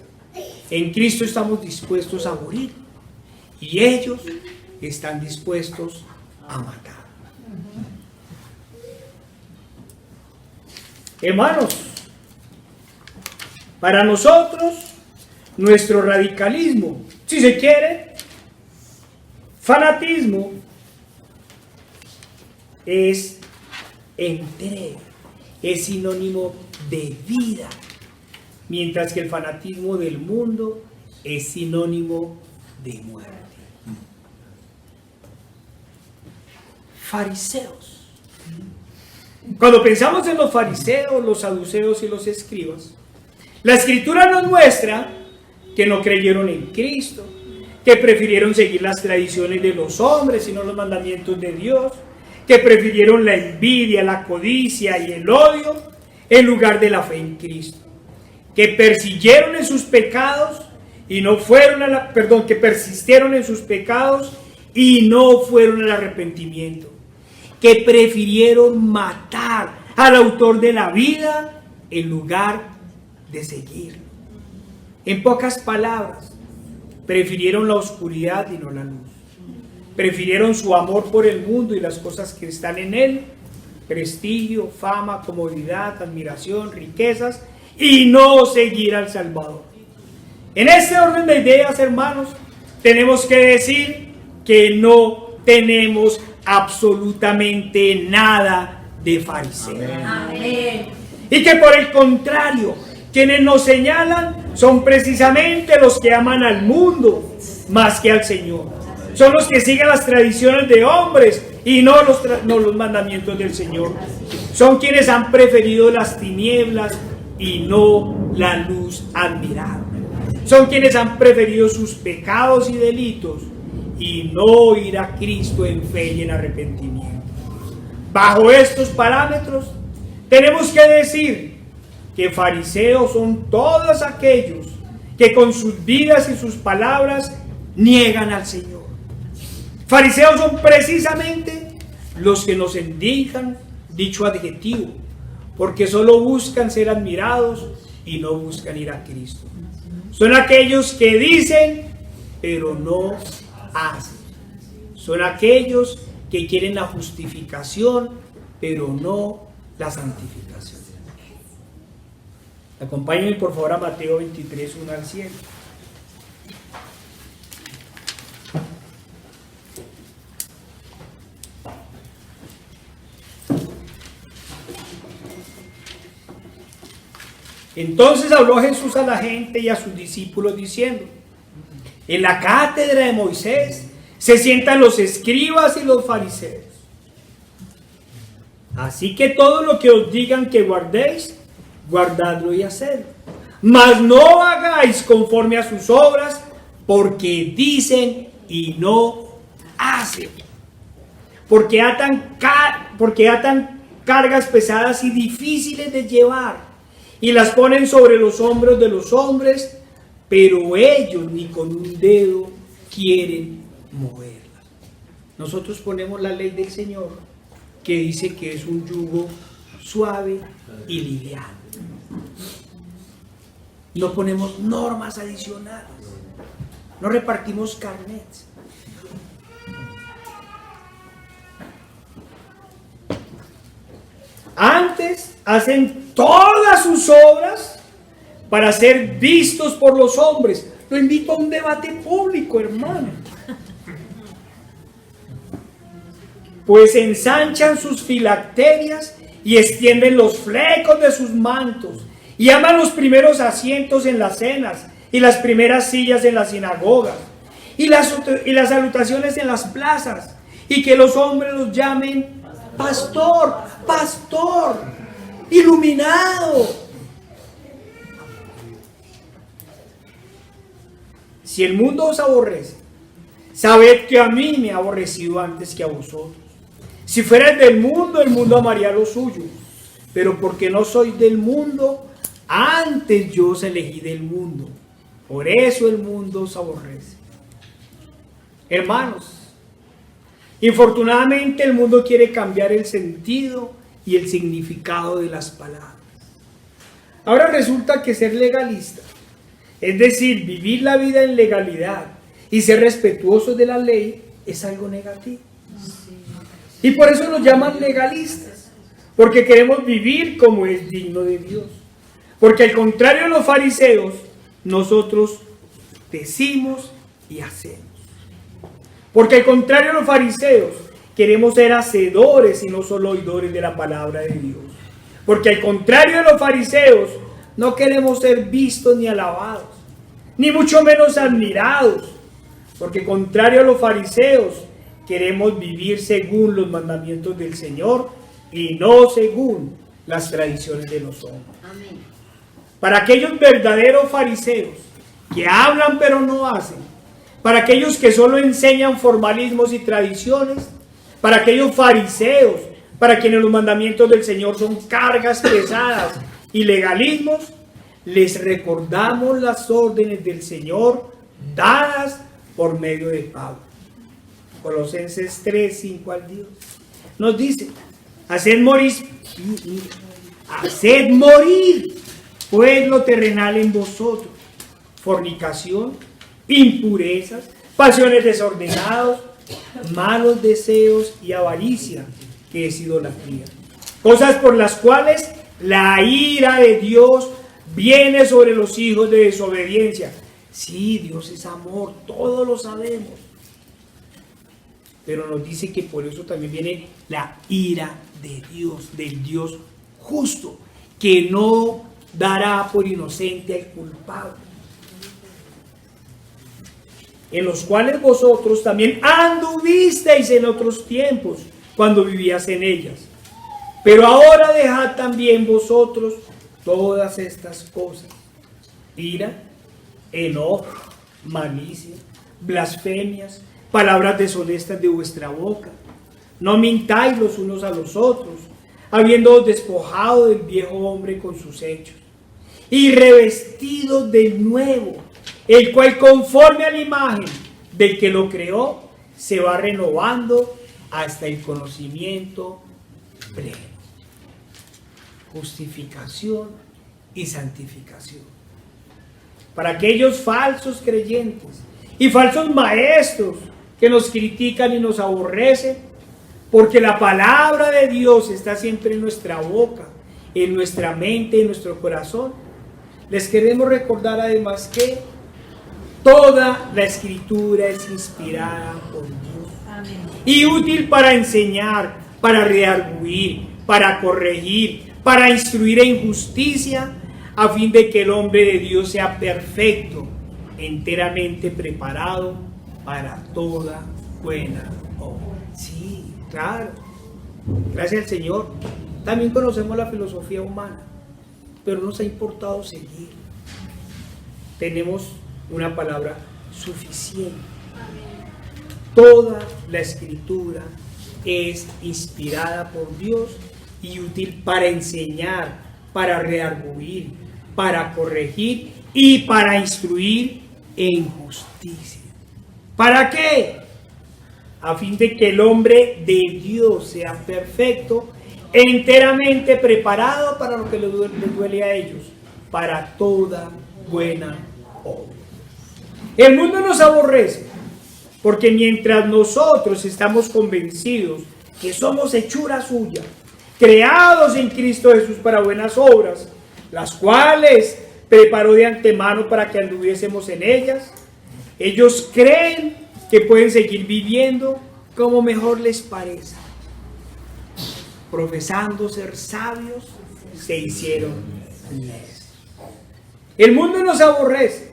En Cristo estamos dispuestos a morir y ellos están dispuestos a matar. Hermanos, para nosotros, nuestro radicalismo, si se quiere, fanatismo, es entrega, es sinónimo de vida, mientras que el fanatismo del mundo es sinónimo de muerte. Fariseos. Cuando pensamos en los fariseos, los saduceos y los escribas, la Escritura nos muestra que no creyeron en Cristo, que prefirieron seguir las tradiciones de los hombres y no los mandamientos de Dios, que prefirieron la envidia, la codicia y el odio en lugar de la fe en Cristo, que persiguieron en sus pecados y no fueron que persistieron en sus pecados y no fueron al arrepentimiento, que prefirieron matar al autor de la vida en lugar de seguirlo. En pocas palabras, prefirieron la oscuridad y no la luz. Prefirieron su amor por el mundo y las cosas que están en él, prestigio, fama, comodidad, admiración, riquezas, y no seguir al Salvador. En este orden de ideas, hermanos, tenemos que decir que no tenemos absolutamente nada de fariseo. Amén. Y que por el contrario, quienes nos señalan son precisamente los que aman al mundo más que al Señor. Son los que siguen las tradiciones de hombres y no los mandamientos del Señor. Son quienes han preferido las tinieblas y no la luz admirable. Son quienes han preferido sus pecados y delitos y no ir a Cristo en fe y en arrepentimiento. Bajo estos parámetros, tenemos que decir que fariseos son todos aquellos que con sus vidas y sus palabras niegan al Señor. Fariseos son precisamente los que nos indican dicho adjetivo, porque solo buscan ser admirados y no buscan ir a Cristo. Son aquellos que dicen, pero no hacen. Son aquellos que quieren la justificación, pero no la santificación. Acompáñenme por favor a Mateo 23, 1 al 7. Entonces habló Jesús a la gente y a sus discípulos diciendo: en la cátedra de Moisés se sientan los escribas y los fariseos. Así que todo lo que os digan que guardéis, guardadlo y hacedlo. Mas no hagáis conforme a sus obras, porque dicen y no hacen. Porque atan cargas pesadas y difíciles de llevar y las ponen sobre los hombros de los hombres, pero ellos ni con un dedo quieren moverlas. Nosotros ponemos la ley del Señor, que dice que es un yugo suave y liviano. No ponemos normas adicionales, no repartimos carnets. Antes hacen todas sus obras para ser vistos por los hombres. Lo invito a un debate público, hermano. Pues ensanchan sus filacterias y extienden los flecos de sus mantos y aman los primeros asientos en las cenas y las primeras sillas en las sinagogas y las salutaciones en las plazas, y que los hombres los llamen pastor, pastor, iluminado. Si el mundo os aborrece, sabed que a mí me ha aborrecido antes que a vosotros. Si fuerais del mundo, el mundo amaría lo suyo. Pero porque no soy del mundo, antes yo os elegí del mundo. Por eso el mundo os aborrece. Hermanos, infortunadamente el mundo quiere cambiar el sentido y el significado de las palabras. Ahora resulta que ser legalista, es decir, vivir la vida en legalidad y ser respetuosos de la ley, es algo negativo. Y por eso nos llaman legalistas, porque queremos vivir como es digno de Dios. Porque al contrario de los fariseos, nosotros decimos y hacemos. Porque al contrario de los fariseos, queremos ser hacedores y no solo oidores de la palabra de Dios. Porque al contrario de los fariseos, no queremos ser vistos ni alabados, ni mucho menos admirados. Porque contrario a los fariseos, queremos vivir según los mandamientos del Señor y no según las tradiciones de los hombres. Amén. Para aquellos verdaderos fariseos que hablan pero no hacen, para aquellos que solo enseñan formalismos y tradiciones, para aquellos fariseos para quienes los mandamientos del Señor son cargas pesadas y legalismos, les recordamos las órdenes del Señor dadas por medio de Pablo. Colosenses 3, 5 al 10. Nos dice: haced morir pues lo terrenal en vosotros, fornicación, impurezas, pasiones desordenadas, malos deseos y avaricia, que es idolatría. Cosas por las cuales la ira de Dios viene sobre los hijos de desobediencia. Sí, Dios es amor, todos lo sabemos. Pero nos dice que por eso también viene la ira de Dios, del Dios justo, que no dará por inocente al culpable. En los cuales vosotros también anduvisteis en otros tiempos, cuando vivías en ellas. Pero ahora dejad también vosotros todas estas cosas: ira, enojo, malicia, blasfemias, palabras deshonestas de vuestra boca. No mintáis los unos a los otros, habiéndoos despojado del viejo hombre con sus hechos, y revestidos del nuevo, el cual conforme a la imagen del que lo creó, se va renovando hasta el conocimiento pleno. Justificación y santificación. Para aquellos falsos creyentes y falsos maestros que nos critican y nos aborrecen, porque la palabra de Dios está siempre en nuestra boca, en nuestra mente, en nuestro corazón, les queremos recordar además que toda la Escritura es inspirada por Dios. Amén. Y útil para enseñar, para redarguir, para corregir, para instruir en justicia, a fin de que el hombre de Dios sea perfecto, enteramente preparado para toda buena obra. Sí, claro. Gracias al Señor. También conocemos la filosofía humana, pero nos ha importado seguir. Tenemos una palabra suficiente. Toda la Escritura es inspirada por Dios y útil para enseñar, para redarguir, para corregir y para instruir en justicia. ¿Para qué? A fin de que el hombre de Dios sea perfecto, enteramente preparado para lo que les duele a ellos, para toda buena obra. El mundo nos aborrece, porque mientras nosotros estamos convencidos que somos hechura suya, creados en Cristo Jesús para buenas obras, las cuales preparó de antemano para que anduviésemos en ellas, ellos creen que pueden seguir viviendo como mejor les parece. Profesando ser sabios, se hicieron necios. El mundo nos aborrece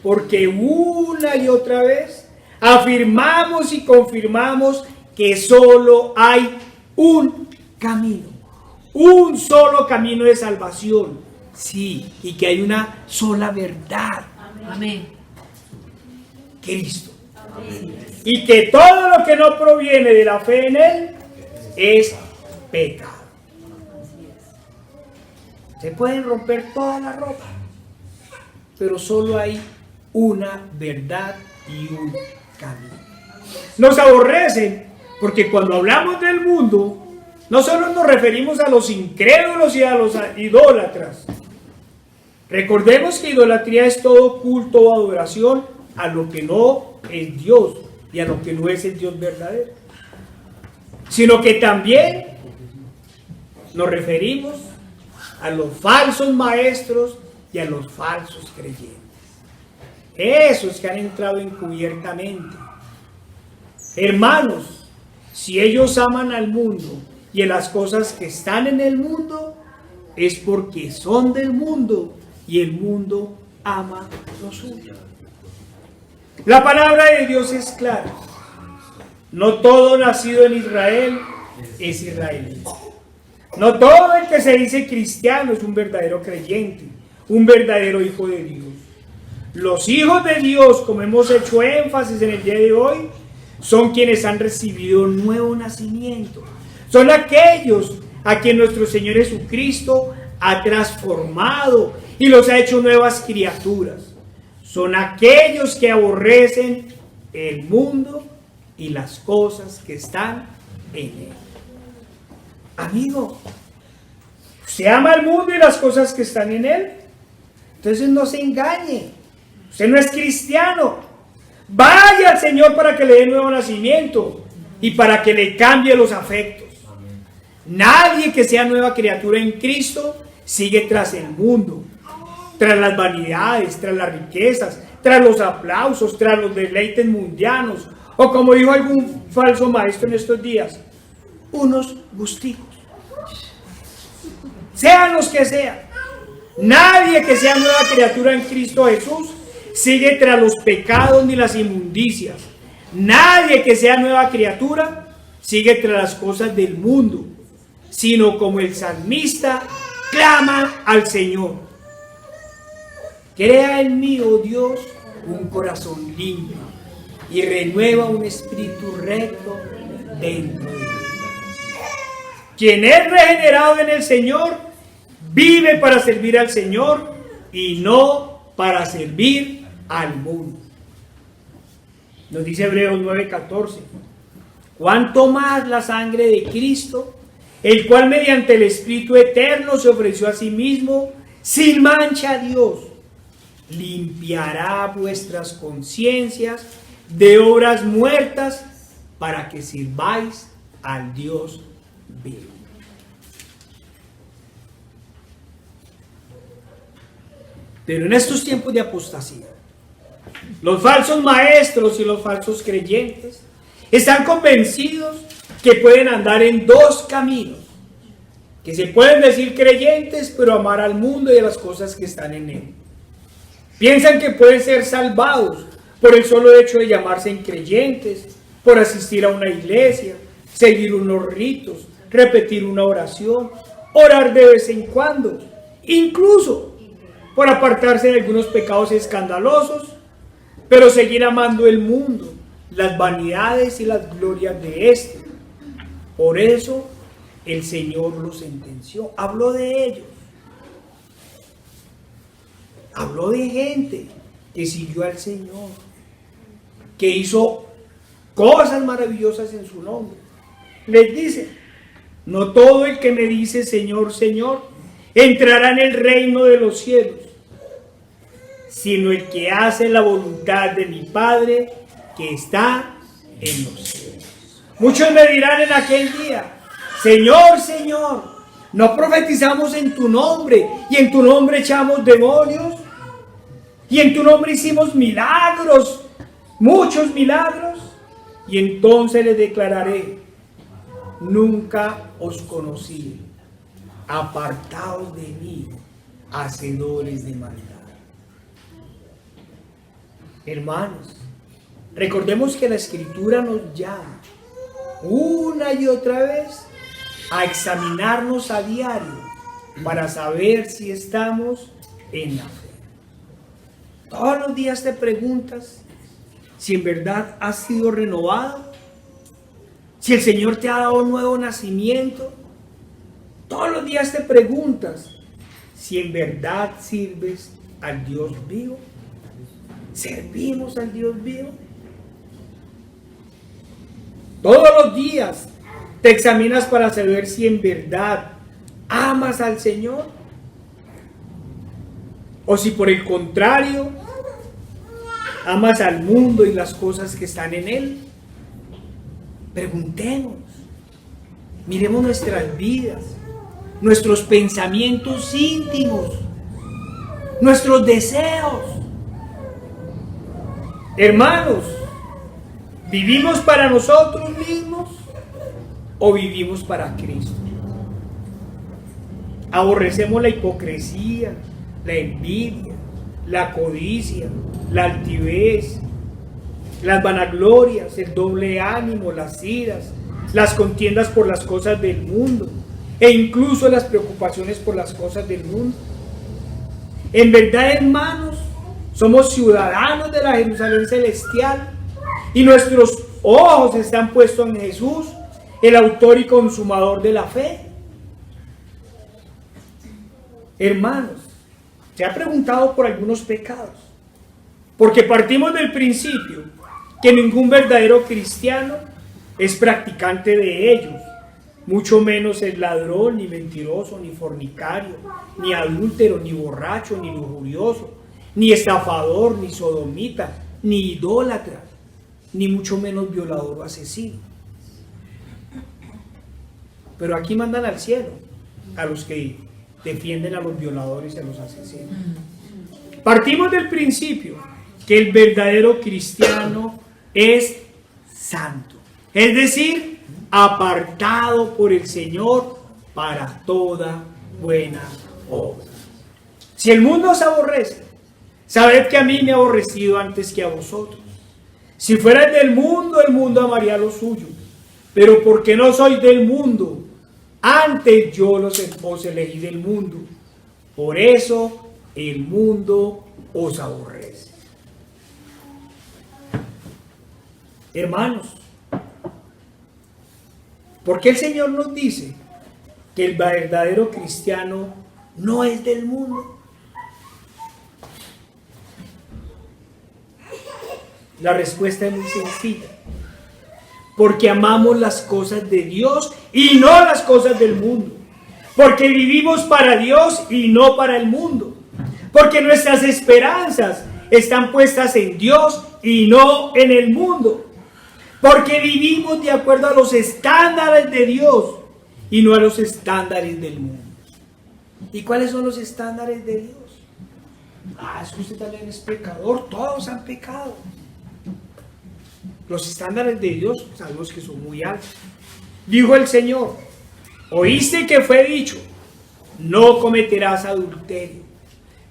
porque una y otra vez afirmamos y confirmamos que solo hay un camino, un solo camino de salvación. Sí, y que hay una sola verdad. Amén. Cristo. Amén. Y que todo lo que no proviene de la fe en Él es pecado. Se pueden romper toda la ropa, pero solo hay una verdad y un camino. Nos aborrecen porque cuando hablamos del mundo, no solo nos referimos a los incrédulos y a los idólatras. Recordemos que idolatría es todo culto o adoración a lo que no es Dios y a lo que no es el Dios verdadero. Sino que también nos referimos a los falsos maestros y a los falsos creyentes. Esos que han entrado encubiertamente. Hermanos, si ellos aman al mundo y a las cosas que están en el mundo, es porque son del mundo y el mundo ama lo suyo. La palabra de Dios es clara. No todo nacido en Israel es israelita. No todo el que se dice cristiano es un verdadero creyente, un verdadero hijo de Dios. Los hijos de Dios, como hemos hecho énfasis en el día de hoy, son quienes han recibido un nuevo nacimiento. Son aquellos a quien nuestro Señor Jesucristo ha transformado y los ha hecho nuevas criaturas. Son aquellos que aborrecen el mundo y las cosas que están en él. Amigo, ¿usted ama el mundo y las cosas que están en él? Entonces no se engañe. Usted no es cristiano. Vaya al Señor para que le dé nuevo nacimiento y para que le cambie los afectos. Nadie que sea nueva criatura en Cristo sigue tras el mundo, tras las vanidades, tras las riquezas, tras los aplausos, tras los deleites mundanos, o como dijo algún falso maestro en estos días, unos gusticos. Sean los que sean. Nadie que sea nueva criatura en Cristo Jesús sigue tras los pecados ni las inmundicias. Nadie que sea nueva criatura sigue tras las cosas del mundo, sino como el salmista clama al Señor: crea en mí, oh Dios, un corazón limpio y renueva un espíritu recto dentro de mí. Quien es regenerado en el Señor vive para servir al Señor y no para servir al mundo. Nos dice Hebreos 9:14. Cuanto más la sangre de Cristo, el cual mediante el Espíritu Eterno se ofreció a sí mismo sin mancha a Dios, limpiará vuestras conciencias de obras muertas para que sirváis al Dios vivo. Pero en estos tiempos de apostasía, los falsos maestros y los falsos creyentes están convencidos que pueden andar en dos caminos, que se pueden decir creyentes pero amar al mundo y a las cosas que están en él. Piensan que pueden ser salvados por el solo hecho de llamarse creyentes, por asistir a una iglesia, seguir unos ritos, repetir una oración, orar de vez en cuando, incluso por apartarse de algunos pecados escandalosos, pero seguir amando el mundo, las vanidades y las glorias de este. Por eso el Señor los sentenció, habló de ellos. Habló de gente que siguió al Señor, que hizo cosas maravillosas en su nombre. Les dice: no todo el que me dice Señor, Señor, entrará en el reino de los cielos, sino el que hace la voluntad de mi Padre que está en los cielos. Muchos me dirán en aquel día: Señor, Señor, ¿no profetizamos en tu nombre y en tu nombre echamos demonios? Y en tu nombre hicimos milagros, muchos milagros. Y entonces les declararé: nunca os conocí, apartaos de mí, hacedores de maldad. Hermanos, recordemos que la Escritura nos llama una y otra vez a examinarnos a diario para saber si estamos en la fe. Todos los días te preguntas si en verdad has sido renovado, si el Señor te ha dado un nuevo nacimiento. Todos los días te preguntas si en verdad sirves al Dios vivo. ¿Servimos al Dios vivo? Todos los días te examinas para saber si en verdad amas al Señor, o si por el contrario amas al mundo y las cosas que están en él. Preguntemos, miremos nuestras vidas, nuestros pensamientos íntimos, nuestros deseos. Hermanos, ¿vivimos para nosotros mismos o vivimos para Cristo? Aborrecemos la hipocresía, la envidia, la codicia, la altivez, las vanaglorias, el doble ánimo, las iras, las contiendas por las cosas del mundo e incluso las preocupaciones por las cosas del mundo. En verdad, hermanos, somos ciudadanos de la Jerusalén celestial y nuestros ojos están puestos en Jesús, el autor y consumador de la fe. Hermanos, ¿se ha preguntado por algunos pecados? Porque partimos del principio que ningún verdadero cristiano es practicante de ellos, mucho menos es ladrón, ni mentiroso, ni fornicario, ni adúltero, ni borracho, ni lujurioso, ni estafador, ni sodomita, ni idólatra, ni mucho menos violador o asesino. Pero aquí mandan al cielo a los que defienden a los violadores y a los asesinos. Partimos del principio que el verdadero cristiano es santo, es decir, apartado por el Señor para toda buena obra. Si el mundo os aborrece, sabed que a mí me ha aborrecido antes que a vosotros. Si fuerais del mundo, el mundo amaría lo suyo, pero porque no sois del mundo, antes yo os elegí del mundo, por eso el mundo os aborrece. Hermanos, ¿por qué el Señor nos dice que el verdadero cristiano no es del mundo? La respuesta es muy sencilla. Porque amamos las cosas de Dios y no las cosas del mundo. Porque vivimos para Dios y no para el mundo. Porque nuestras esperanzas están puestas en Dios y no en el mundo. Porque vivimos de acuerdo a los estándares de Dios y no a los estándares del mundo. ¿Y cuáles son los estándares de Dios? Es que usted también es pecador, todos han pecado. Los estándares de Dios sabemos que son muy altos. Dijo el Señor: oíste que fue dicho, no cometerás adulterio.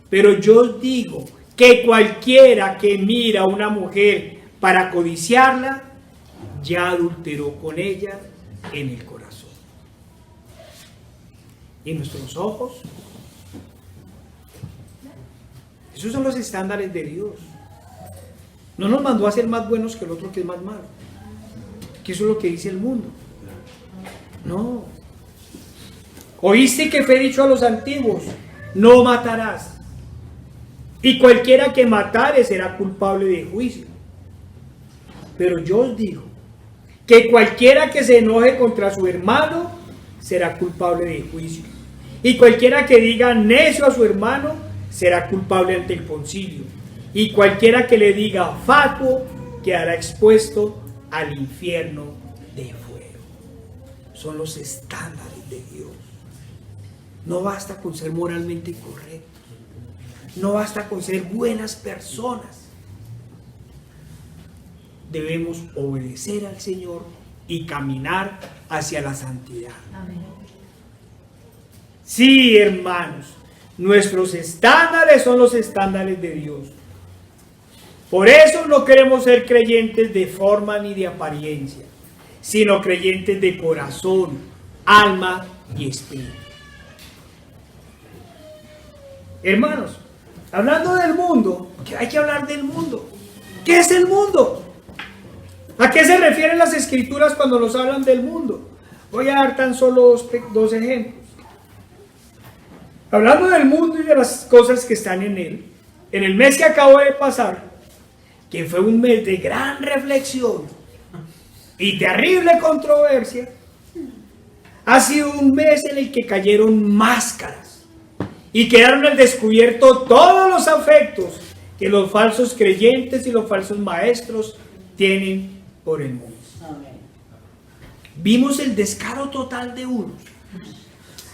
Pero yo os digo que cualquiera que mira a una mujer para codiciarla, ya adulteró con ella en el corazón. ¿Y nuestros ojos? Esos son los estándares de Dios. No nos mandó a ser más buenos que el otro que es más malo. Que eso es lo que dice el mundo. No. Oíste que fue dicho a los antiguos: no matarás. Y cualquiera que matare será culpable de juicio. Pero yo os digo que cualquiera que se enoje contra su hermano será culpable de juicio. Y cualquiera que diga necio a su hermano será culpable ante el concilio. Y cualquiera que le diga fatuo quedará expuesto al infierno de fuego. Son los estándares de Dios. No basta con ser moralmente correctos. No basta con ser buenas personas. Debemos obedecer al Señor y caminar hacia la santidad. Amén. Sí, hermanos, nuestros estándares son los estándares de Dios. Por eso no queremos ser creyentes de forma ni de apariencia, sino creyentes de corazón, alma y espíritu. Hermanos, hablando del mundo, hay que hablar del mundo. ¿Qué es el mundo? ¿A qué se refieren las escrituras cuando nos hablan del mundo? Voy a dar tan solo dos ejemplos. Hablando del mundo y de las cosas que están en él, en el mes que acabo de pasar, que fue un mes de gran reflexión y terrible controversia, ha sido un mes en el que cayeron máscaras y quedaron al descubierto todos los afectos que los falsos creyentes y los falsos maestros tienen por el mundo. Vimos el descaro total de unos,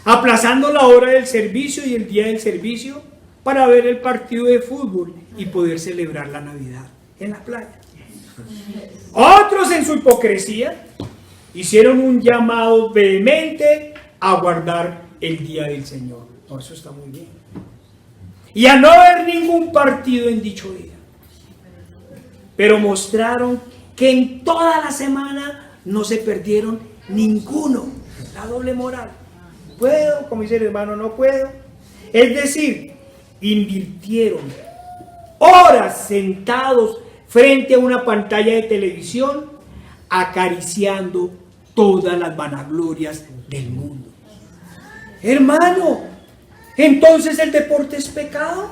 aplazando la hora del servicio y el día del servicio para ver el partido de fútbol y poder celebrar la Navidad en la playa. Otros, en su hipocresía, hicieron un llamado vehemente a guardar el día del Señor. No, eso está muy bien. Y a no ver ningún partido en dicho día. Pero mostraron que en toda la semana no se perdieron ninguno. La doble moral. ¿Puedo? Como dice el hermano, no puedo. Es decir, invirtieron horas sentados frente a una pantalla de televisión, acariciando todas las vanaglorias del mundo. Hermano, ¿entonces el deporte es pecado?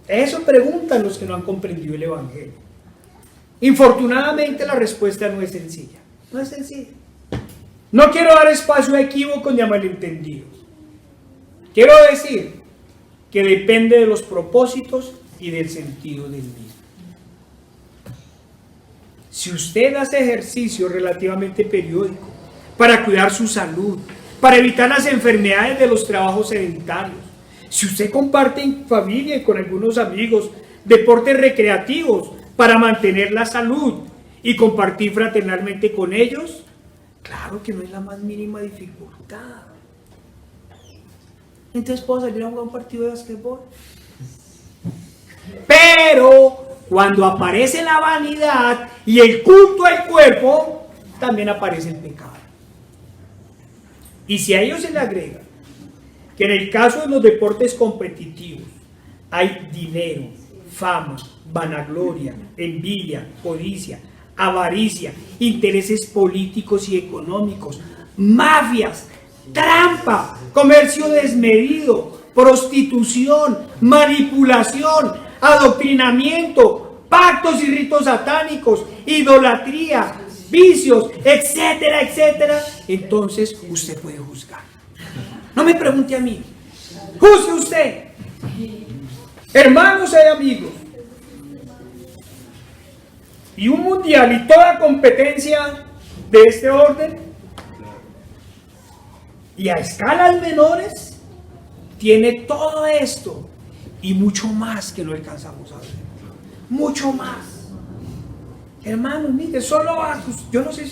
Eso preguntan los que no han comprendido el Evangelio. Infortunadamente la respuesta no es sencilla. No es sencilla. No quiero dar espacio a equívocos ni a malentendidos. Quiero decir que depende de los propósitos y del sentido del mismo. Si usted hace ejercicio relativamente periódico para cuidar su salud, para evitar las enfermedades de los trabajos sedentarios, si usted comparte en familia y con algunos amigos deportes recreativos para mantener la salud y compartir fraternalmente con ellos, claro que no es la más mínima dificultad. Entonces puedo salir a jugar un partido de basquetbol. Pero cuando aparece la vanidad y el culto al cuerpo, también aparece el pecado. Y si a ello se le agrega que en el caso de los deportes competitivos hay dinero, fama, vanagloria, envidia, codicia, avaricia, intereses políticos y económicos, mafias, trampa, comercio desmedido, prostitución, manipulación, adoctrinamiento, pactos y ritos satánicos, idolatría, vicios, etcétera, etcétera, entonces usted puede juzgar. No me pregunte a mí, juzgue usted. Hermanos y amigos, y un mundial y toda competencia de este orden, y a escalas menores, tiene todo esto y mucho más que no alcanzamos a ver. Mucho más. Hermanos, mire, solo yo no sé,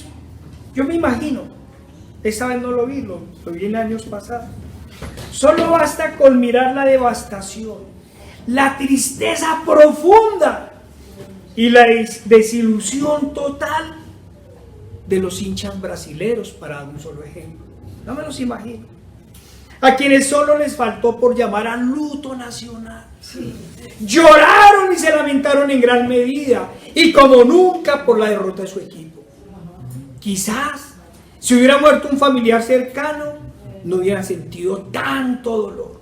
yo me imagino, esta vez no lo vi, lo vi en años pasados. Solo basta con mirar la devastación, la tristeza profunda y la desilusión total de los hinchas brasileros, para dar un solo ejemplo. No me los imagino. a quienes solo les faltó por llamar al luto nacional. Lloraron y se lamentaron en gran medida, y como nunca por la derrota de su equipo. Quizás, si hubiera muerto un familiar cercano, no hubieran sentido tanto dolor.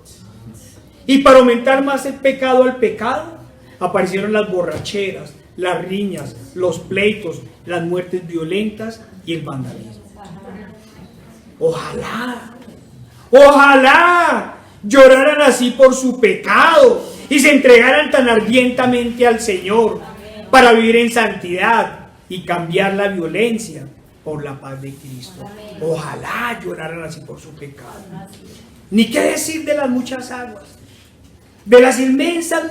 Y para aumentar más el pecado al pecado, aparecieron las borracheras, las riñas, los pleitos, las muertes violentas y el vandalismo. Ojalá lloraran así por su pecado y se entregaran tan ardientemente al Señor para vivir en santidad y cambiar la violencia por la paz de Cristo. Ojalá lloraran así por su pecado. Ni qué decir de las muchas aguas, de las inmensas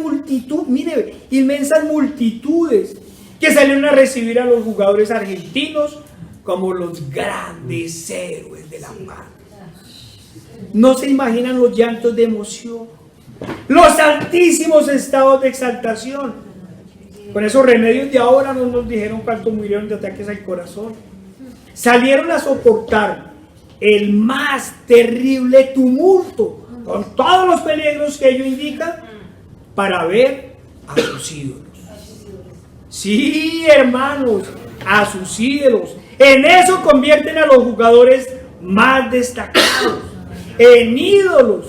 multitudes que salieron a recibir a los jugadores argentinos como los grandes héroes de la paz. No se imaginan los llantos de emoción, los altísimos estados de exaltación. Con esos remedios de ahora no nos dijeron cuántos murieron de ataques al corazón. Salieron a soportar el más terrible tumulto, con todos los peligros que ello indica, para ver a sus ídolos. Sí, hermanos, a sus ídolos. En eso convierten a los jugadores más destacados, en ídolos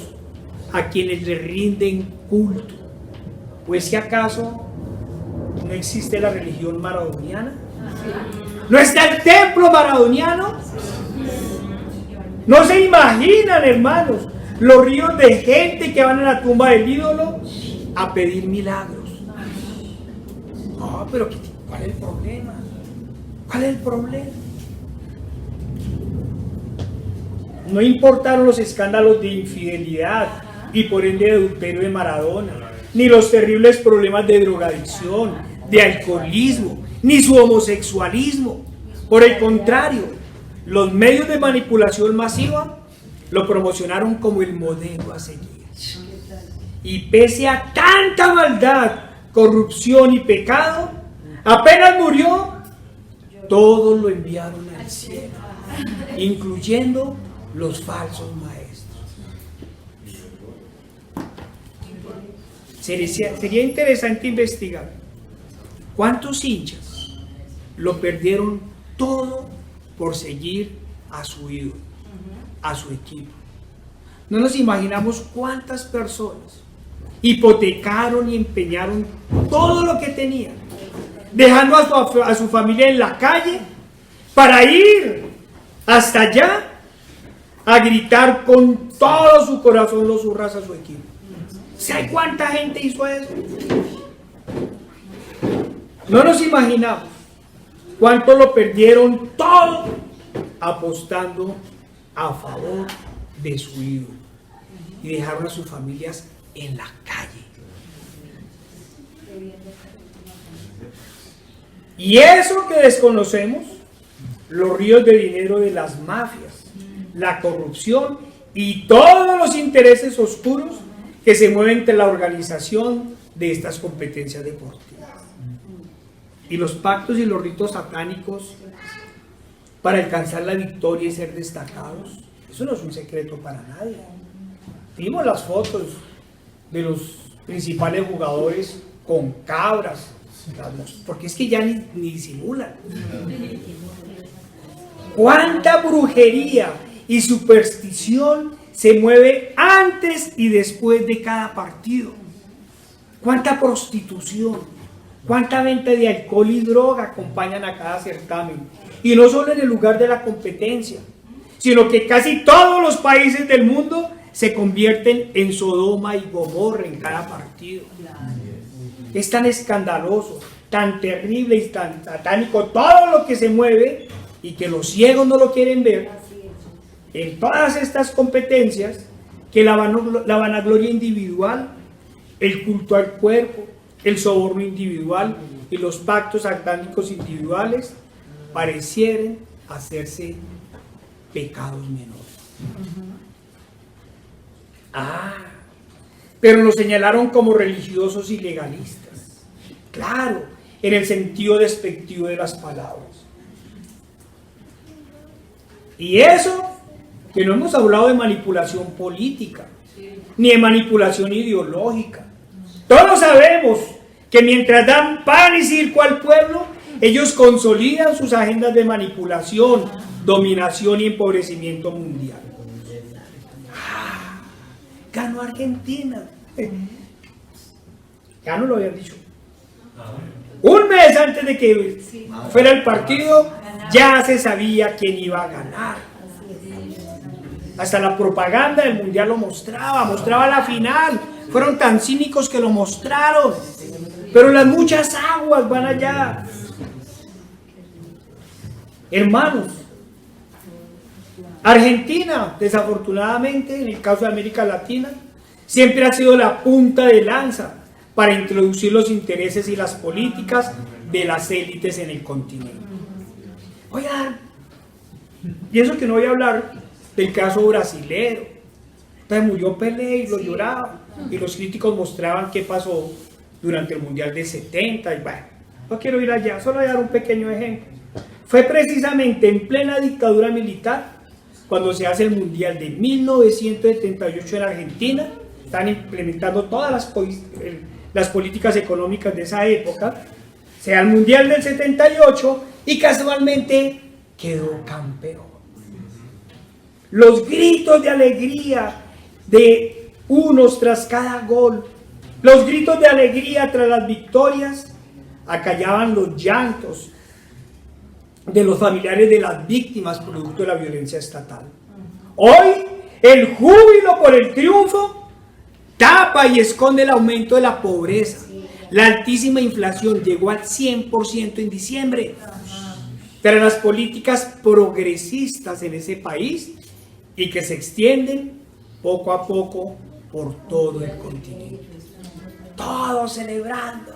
a quienes le rinden culto. Pues si acaso no existe la religión maradoniana, no está el templo maradoniano. No se imaginan, hermanos, los ríos de gente que van a la tumba del ídolo a pedir milagros. No, pero ¿cuál es el problema? ¿Cuál es el problema? No importaron los escándalos de infidelidad y por ende de adulterio de Maradona, ni los terribles problemas de drogadicción, de alcoholismo, ni su homosexualismo. Por el contrario, los medios de manipulación masiva lo promocionaron como el modelo a seguir. Y pese a tanta maldad, corrupción y pecado, apenas murió, todos lo enviaron al cielo, incluyendo los falsos maestros. Sería interesante investigar cuántos hinchas lo perdieron todo por seguir a su ídolo, a su equipo. No nos imaginamos cuántas personas hipotecaron y empeñaron todo lo que tenían, dejando a su familia en la calle para ir hasta allá a gritar con todo su corazón los hurras a su equipo. ¿Sabe cuánta gente hizo eso? No nos imaginamos cuánto lo perdieron todo apostando a favor de su ídolo y dejaron a sus familias en la calle. Y eso que desconocemos, los ríos de dinero de las mafias, la corrupción y todos los intereses oscuros que se mueven entre la organización de estas competencias deportivas. Y los pactos y los ritos satánicos para alcanzar la victoria y ser destacados, eso no es un secreto para nadie. Vimos las fotos de los principales jugadores con cabras, porque es que ya ni disimulan. ¿Cuánta brujería y superstición se mueve antes y después de cada partido? ¿Cuánta prostitución? ¿Cuánta venta de alcohol y droga acompañan a cada certamen? Y no solo en el lugar de la competencia, sino que casi todos los países del mundo se convierten en Sodoma y Gomorra en cada partido. Es tan escandaloso, tan terrible y tan satánico todo lo que se mueve y que los ciegos no lo quieren ver en todas estas competencias, que la vanagloria individual, el culto al cuerpo, el soborno individual y los pactos satánicos individuales parecieran hacerse pecados menores. Pero nos señalaron como religiosos y legalistas. Claro, en el sentido despectivo de las palabras. Y eso que no hemos hablado de manipulación política, ni de manipulación ideológica. Todos sabemos que mientras dan pan y circo al pueblo, ellos consolidan sus agendas de manipulación, dominación y empobrecimiento mundial. Ganó Argentina. Ya no lo habían dicho. Un mes antes de que fuera el partido, ya se sabía quién iba a ganar. Hasta la propaganda del mundial lo mostraba la final. Fueron tan cínicos que lo mostraron. Pero las muchas aguas van allá. Hermanos, Argentina, desafortunadamente, en el caso de América Latina, siempre ha sido la punta de lanza para introducir los intereses y las políticas de las élites en el continente. Oigan, y eso que no voy a hablar del caso brasilero. Entonces murió Pelé y lo lloraban, y los críticos mostraban qué pasó durante el Mundial de 70, y bueno, no quiero ir allá, solo voy a dar un pequeño ejemplo. Fue precisamente en plena dictadura militar cuando se hace el Mundial de 1978 en Argentina. Están implementando todas las políticas económicas de esa época. Se da el Mundial del 78 y casualmente quedó campeón. Los gritos de alegría de unos tras cada gol, los gritos de alegría tras las victorias, acallaban los llantos de los familiares de las víctimas producto de la violencia estatal. Hoy, el júbilo por el triunfo tapa y esconde el aumento de la pobreza. La altísima inflación llegó al 100% en diciembre. Pero las políticas progresistas en ese país y que se extienden poco a poco por todo el continente. Todos celebrando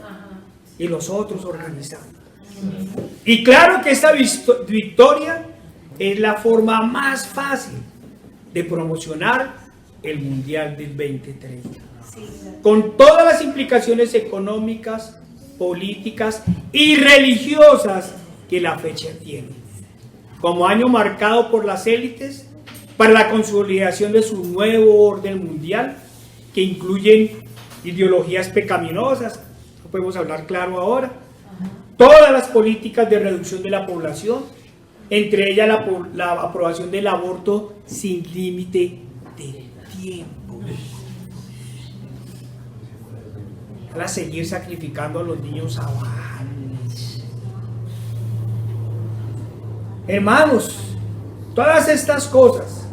y los otros organizando. Y claro que esta victoria es la forma más fácil de promocionar el Mundial del 2030. Con todas las implicaciones económicas, políticas y religiosas que la fecha tiene. Como año marcado por las élites para la consolidación de su nuevo orden mundial, que incluyen ideologías pecaminosas, no podemos hablar claro ahora, todas las políticas de reducción de la población, entre ellas la aprobación del aborto sin límite de tiempo. Para seguir sacrificando a los niños abajo. Hermanos, todas estas cosas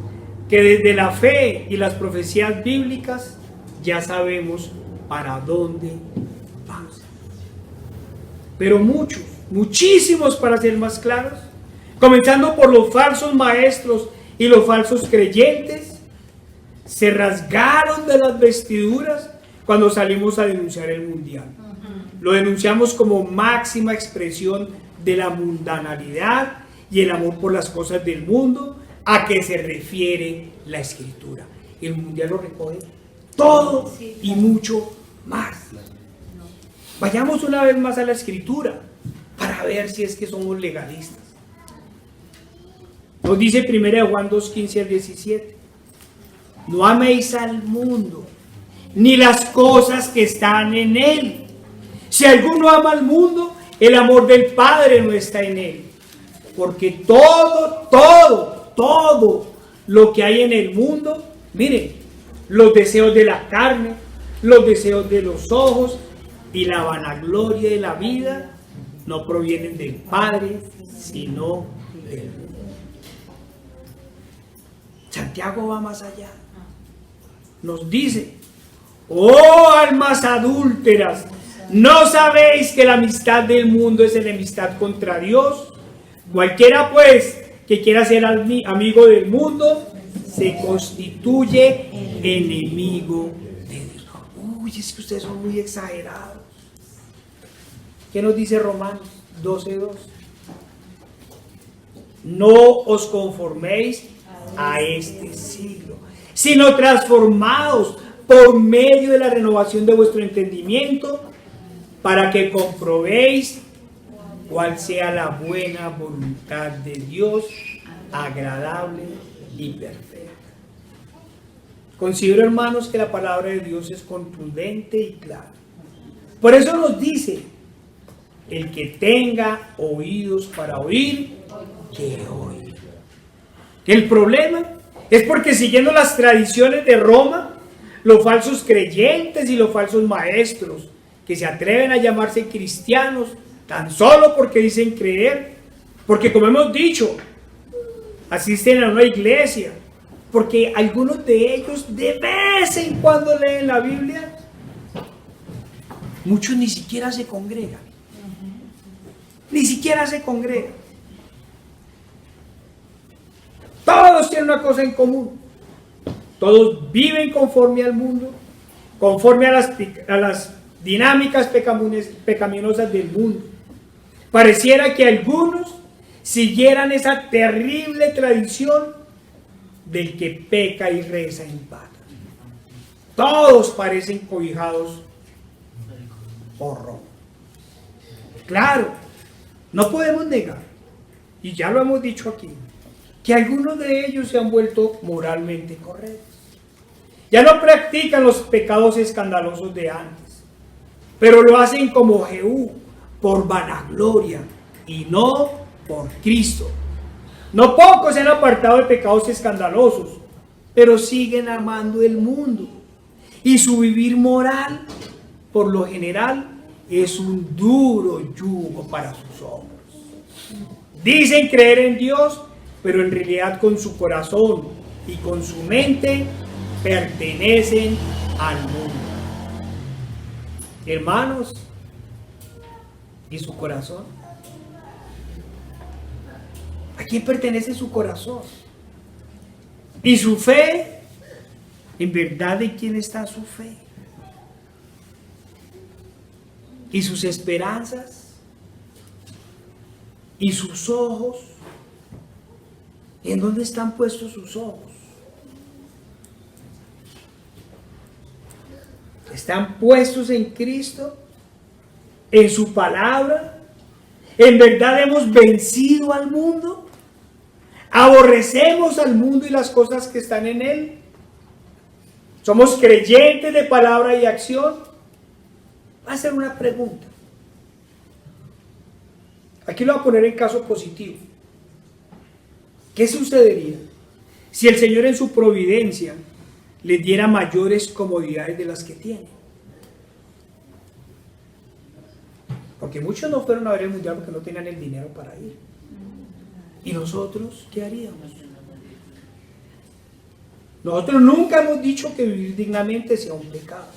que desde la fe y las profecías bíblicas ya sabemos para dónde vamos. Pero muchísimos para ser más claros, comenzando por los falsos maestros y los falsos creyentes, se rasgaron de las vestiduras cuando salimos a denunciar el mundial. Lo denunciamos como máxima expresión de la mundanalidad y el amor por las cosas del mundo a que se refiere la Escritura. El mundial lo recoge todo y mucho más. Vayamos una vez más a la Escritura para ver si es que somos legalistas. Nos dice 1 Juan 2:15 al 17. No améis al mundo, ni las cosas que están en él. Si alguno ama al mundo, el amor del Padre no está en él. Porque todo lo que hay en el mundo, miren, los deseos de la carne, los deseos de los ojos y la vanagloria de la vida, no provienen del Padre, sino del mundo. Santiago va más allá. Nos dice: oh almas adúlteras, ¿no sabéis que la amistad del mundo es enemistad contra Dios? Cualquiera pues que quiera ser amigo del mundo se constituye enemigo de Dios. Uy, es que ustedes son muy exagerados. ¿Qué nos dice Romanos 12:2? No os conforméis a este siglo, sino transformados por medio de la renovación de vuestro entendimiento, para que comprobéis cuál sea la buena voluntad de Dios, agradable y perfecta. Considero, hermanos, que la palabra de Dios es contundente y clara. Por eso nos dice, el que tenga oídos para oír, que oiga. El problema es porque siguiendo las tradiciones de Roma, los falsos creyentes y los falsos maestros que se atreven a llamarse cristianos tan solo porque dicen creer, porque como hemos dicho, asisten a una iglesia, porque algunos de ellos de vez en cuando leen la Biblia, muchos ni siquiera se congregan, ni siquiera se congregan. Todos tienen una cosa en común, todos viven conforme al mundo, conforme a las dinámicas pecaminosas del mundo. Pareciera que algunos siguieran esa terrible tradición del que peca y reza en pata. Todos parecen cobijados por Roma. Claro, no podemos negar, y ya lo hemos dicho aquí, que algunos de ellos se han vuelto moralmente correctos. Ya no practican los pecados escandalosos de antes, pero lo hacen como Jehú, por vanagloria y no por Cristo. No pocos se han apartado de pecados escandalosos, pero siguen amando el mundo. Y su vivir moral, por lo general, es un duro yugo para sus hombros. Dicen creer en Dios, pero en realidad con su corazón y con su mente pertenecen al mundo. Hermanos, ¿y su corazón? ¿A quién pertenece su corazón? ¿Y su fe? ¿En verdad en quién está su fe? ¿Y sus esperanzas? ¿Y sus ojos? ¿En dónde están puestos sus ojos? ¿Están puestos en Cristo? ¿En su palabra? ¿En verdad hemos vencido al mundo? ¿Aborrecemos al mundo y las cosas que están en él? ¿Somos creyentes de palabra y acción? Va a ser una pregunta. Aquí lo voy a poner en caso positivo. ¿Qué sucedería si el Señor en su providencia les diera mayores comodidades de las que tiene? Porque muchos no fueron a ver el mundial porque no tenían el dinero para ir. ¿Y nosotros qué haríamos? Nosotros nunca hemos dicho que vivir dignamente sea un pecado.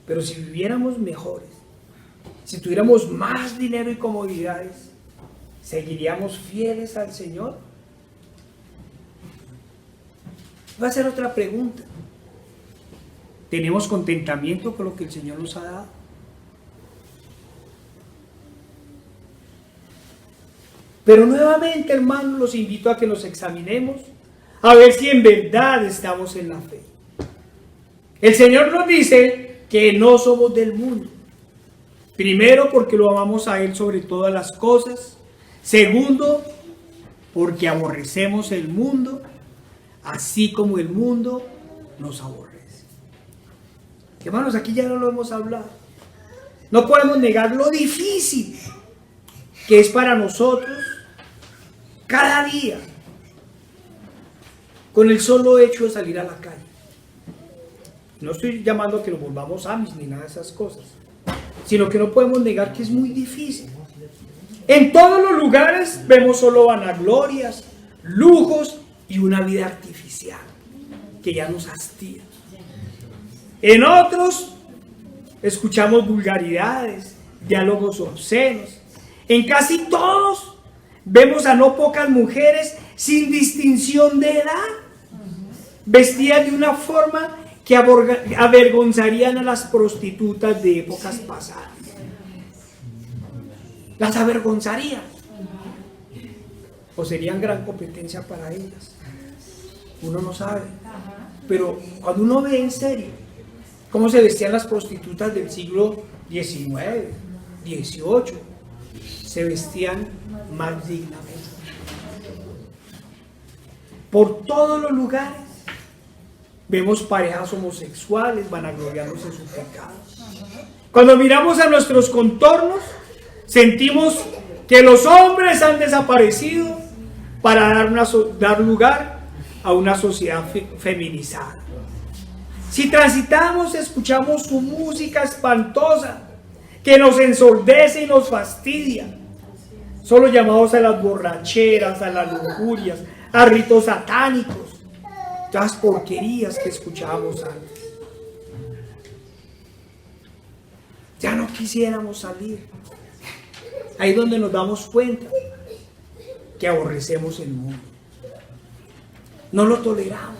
Pero si viviéramos mejores, si tuviéramos más dinero y comodidades, ¿seguiríamos fieles al Señor? Va a ser otra pregunta. ¿Tenemos contentamiento con lo que el Señor nos ha dado? Pero nuevamente, hermanos, los invito a que nos examinemos a ver si en verdad estamos en la fe. El Señor nos dice que no somos del mundo. Primero, porque lo amamos a Él sobre todas las cosas. Segundo, porque aborrecemos el mundo, así como el mundo nos aborrece. Hermanos, aquí ya no lo hemos hablado. No podemos negar lo difícil que es para nosotros cada día, con el solo hecho de salir a la calle. No estoy llamando a que nos volvamos amis ni nada de esas cosas, sino que no podemos negar que es muy difícil. En todos los lugares vemos solo vanaglorias, lujos y una vida artificial que ya nos hastía. En otros escuchamos vulgaridades, diálogos obscenos. En casi todos vemos a no pocas mujeres sin distinción de edad, vestidas de una forma que avergonzarían a las prostitutas de épocas pasadas. Las avergonzarían. O serían gran competencia para ellas. Uno no sabe. Pero cuando uno ve en serio cómo se vestían las prostitutas del siglo XIX, XVIII, se vestían más dignamente. por todos los lugares. Vemos parejas homosexuales vanagloriándose de su pecado. Cuando miramos a nuestros contornos, sentimos que los hombres han desaparecido para dar lugar a una sociedad feminizada. Si transitamos, escuchamos su música espantosa que nos ensordece y nos fastidia. Solo llamados a las borracheras, a las lujurias, a ritos satánicos, las porquerías que escuchábamos antes. Ya no quisiéramos salir. Ahí es donde nos damos cuenta que aborrecemos el mundo. No lo toleramos.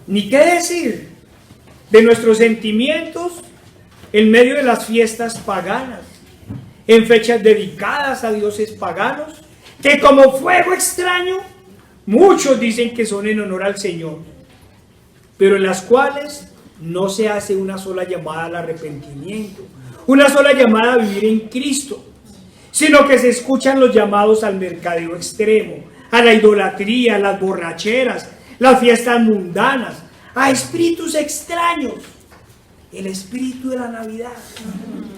Ni qué decir de nuestros sentimientos en medio de las fiestas paganas, en fechas dedicadas a dioses paganos, que como fuego extraño, muchos dicen que son en honor al Señor, pero en las cuales no se hace una sola llamada al arrepentimiento, una sola llamada a vivir en Cristo, sino que se escuchan los llamados al mercadeo extremo, a la idolatría, a las borracheras, las fiestas mundanas, a espíritus extraños, el espíritu de la Navidad,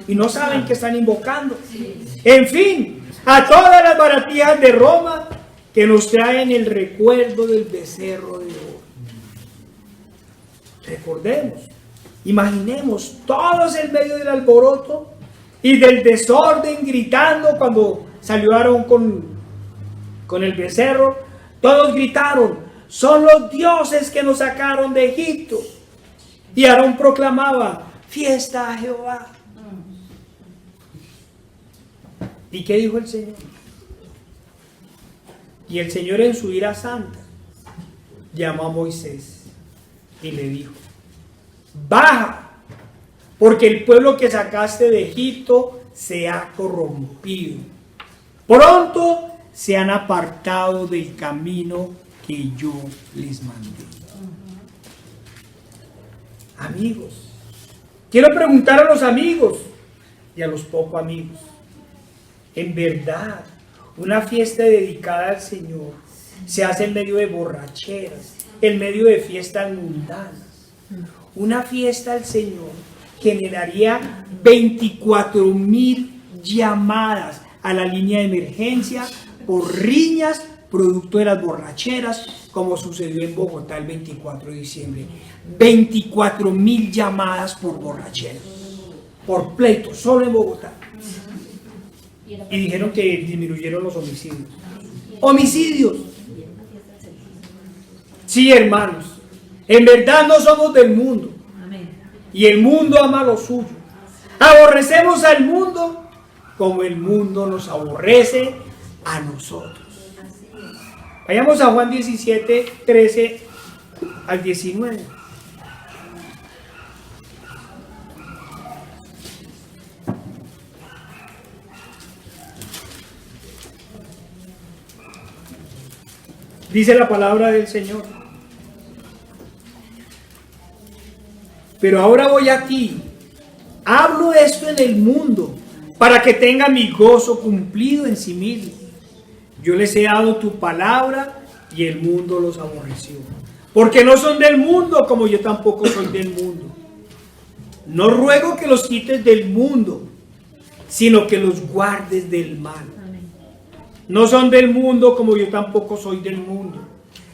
y no saben que están invocando. En fin, a todas las baratijas de Roma que nos traen el recuerdo del becerro de oro. Recordemos, imaginemos todos en medio del alboroto y del desorden gritando cuando salió Aarón con el becerro. Todos gritaron: son los dioses que nos sacaron de Egipto. Y Aarón proclamaba: fiesta a Jehová. ¿Y qué dijo el Señor? Y el Señor, en su ira santa, llamó a Moisés y le dijo: baja, porque el pueblo que sacaste de Egipto se ha corrompido. Pronto se han apartado del camino que yo les mandé. Amigos, quiero preguntar a los amigos y a los poco amigos: en verdad, una fiesta dedicada al Señor se hace en medio de borracheras, en medio de fiestas mundanas. Una fiesta al Señor generaría 24,000 llamadas a la línea de emergencia por riñas producto de las borracheras, como sucedió en Bogotá el 24 de diciembre. 24,000 llamadas por borracheras, por pleitos, solo en Bogotá. Y dijeron que disminuyeron los homicidios. ¡Homicidios! Sí, hermanos, en verdad no somos del mundo. Y el mundo ama lo suyo. Aborrecemos al mundo como el mundo nos aborrece a nosotros. Vayamos a Juan 17, 13 al 19. Dice la palabra del Señor: pero ahora voy a ti, hablo esto en el mundo, para que tenga mi gozo cumplido en sí mismo. Yo les he dado tu palabra y el mundo los aborreció, porque no son del mundo como yo tampoco soy del mundo. No ruego que los quites del mundo, sino que los guardes del mal. No son del mundo como yo tampoco soy del mundo.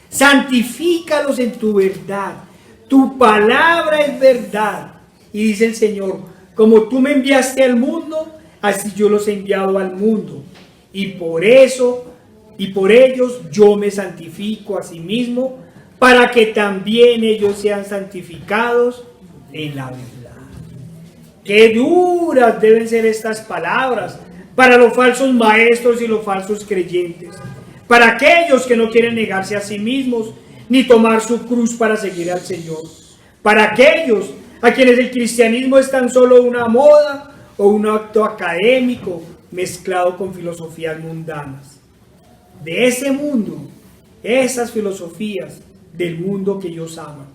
Santifícalos en tu verdad. Tu palabra es verdad. Y dice el Señor: como tú me enviaste al mundo, así yo los he enviado al mundo. Y por eso, y por ellos yo me santifico a sí mismo, para que también ellos sean santificados en la verdad. Qué duras deben ser estas palabras para los falsos maestros y los falsos creyentes, para aquellos que no quieren negarse a sí mismos ni tomar su cruz para seguir al Señor, para aquellos a quienes el cristianismo es tan solo una moda o un acto académico mezclado con filosofías mundanas. De ese mundo, esas filosofías del mundo que ellos aman,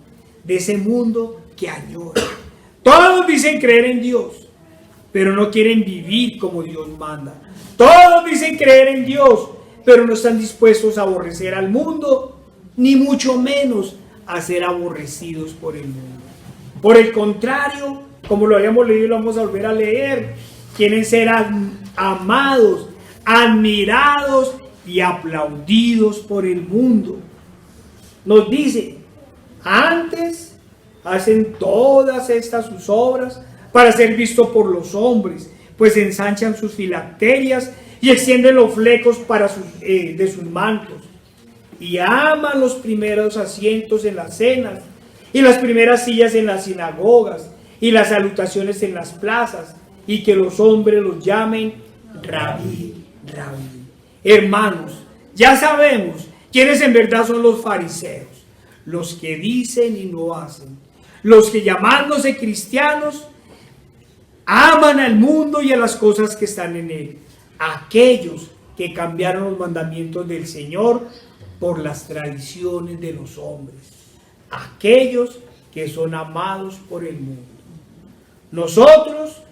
de ese mundo que añoran. Todos dicen creer en Dios, pero no quieren vivir como Dios manda. Todos dicen creer en Dios, pero no están dispuestos a aborrecer al mundo, ni mucho menos a ser aborrecidos por el mundo. Por el contrario, como lo habíamos leído y lo vamos a volver a leer, quieren ser amados, admirados y aplaudidos por el mundo. Nos dice, antes hacen todas estas sus obras para ser visto por los hombres, pues ensanchan sus filacterias y extienden los flecos de sus mantos, y aman los primeros asientos en las cenas, y las primeras sillas en las sinagogas, y las salutaciones en las plazas, y que los hombres los llamen Rabí, Rabí. Hermanos, ya sabemos quiénes en verdad son los fariseos, los que dicen y no hacen, los que llamándose cristianos aman al mundo y a las cosas que están en él, aquellos que cambiaron los mandamientos del Señor por las tradiciones de los hombres, aquellos que son amados por el mundo. Nosotros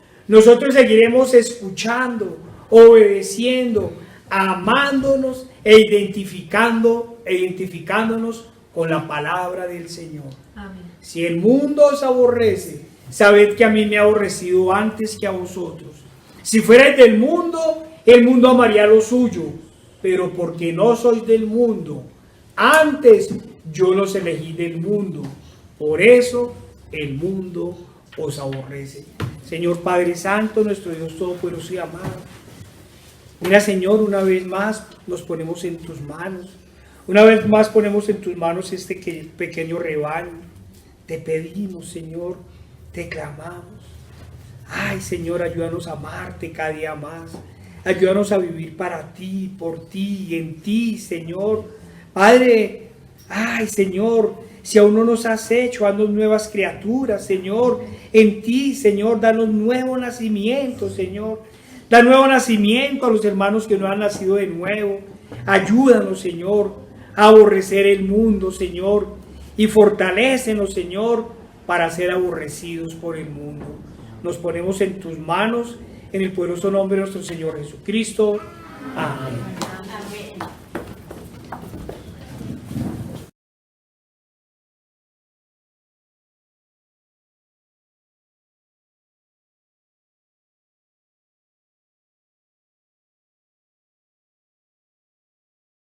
seguiremos escuchando, obedeciendo, amándonos e identificándonos con la palabra del Señor. Amén. Si el mundo os aborrece, sabed que a mí me ha aborrecido antes que a vosotros. Si fuerais del mundo, el mundo amaría lo suyo, pero porque no sois del mundo, antes yo los elegí del mundo, por eso el mundo os aborrece. Señor Padre Santo, nuestro Dios Todopoderoso y amado, mira, Señor, una vez más nos ponemos en tus manos. Una vez más ponemos en tus manos este pequeño rebaño. Te pedimos, Señor, te clamamos. Ay, Señor, ayúdanos a amarte cada día más. Ayúdanos a vivir para ti, por ti y en ti, Señor. Padre, ay, Señor, si aún no nos has hecho, haznos nuevas criaturas, Señor. En ti, Señor, danos nuevo nacimiento, Señor. Da nuevo nacimiento a los hermanos que no han nacido de nuevo. Ayúdanos, Señor, a aborrecer el mundo, Señor, y fortalécenos, Señor, para ser aborrecidos por el mundo. Nos ponemos en tus manos, en el poderoso nombre de nuestro Señor Jesucristo. Amén.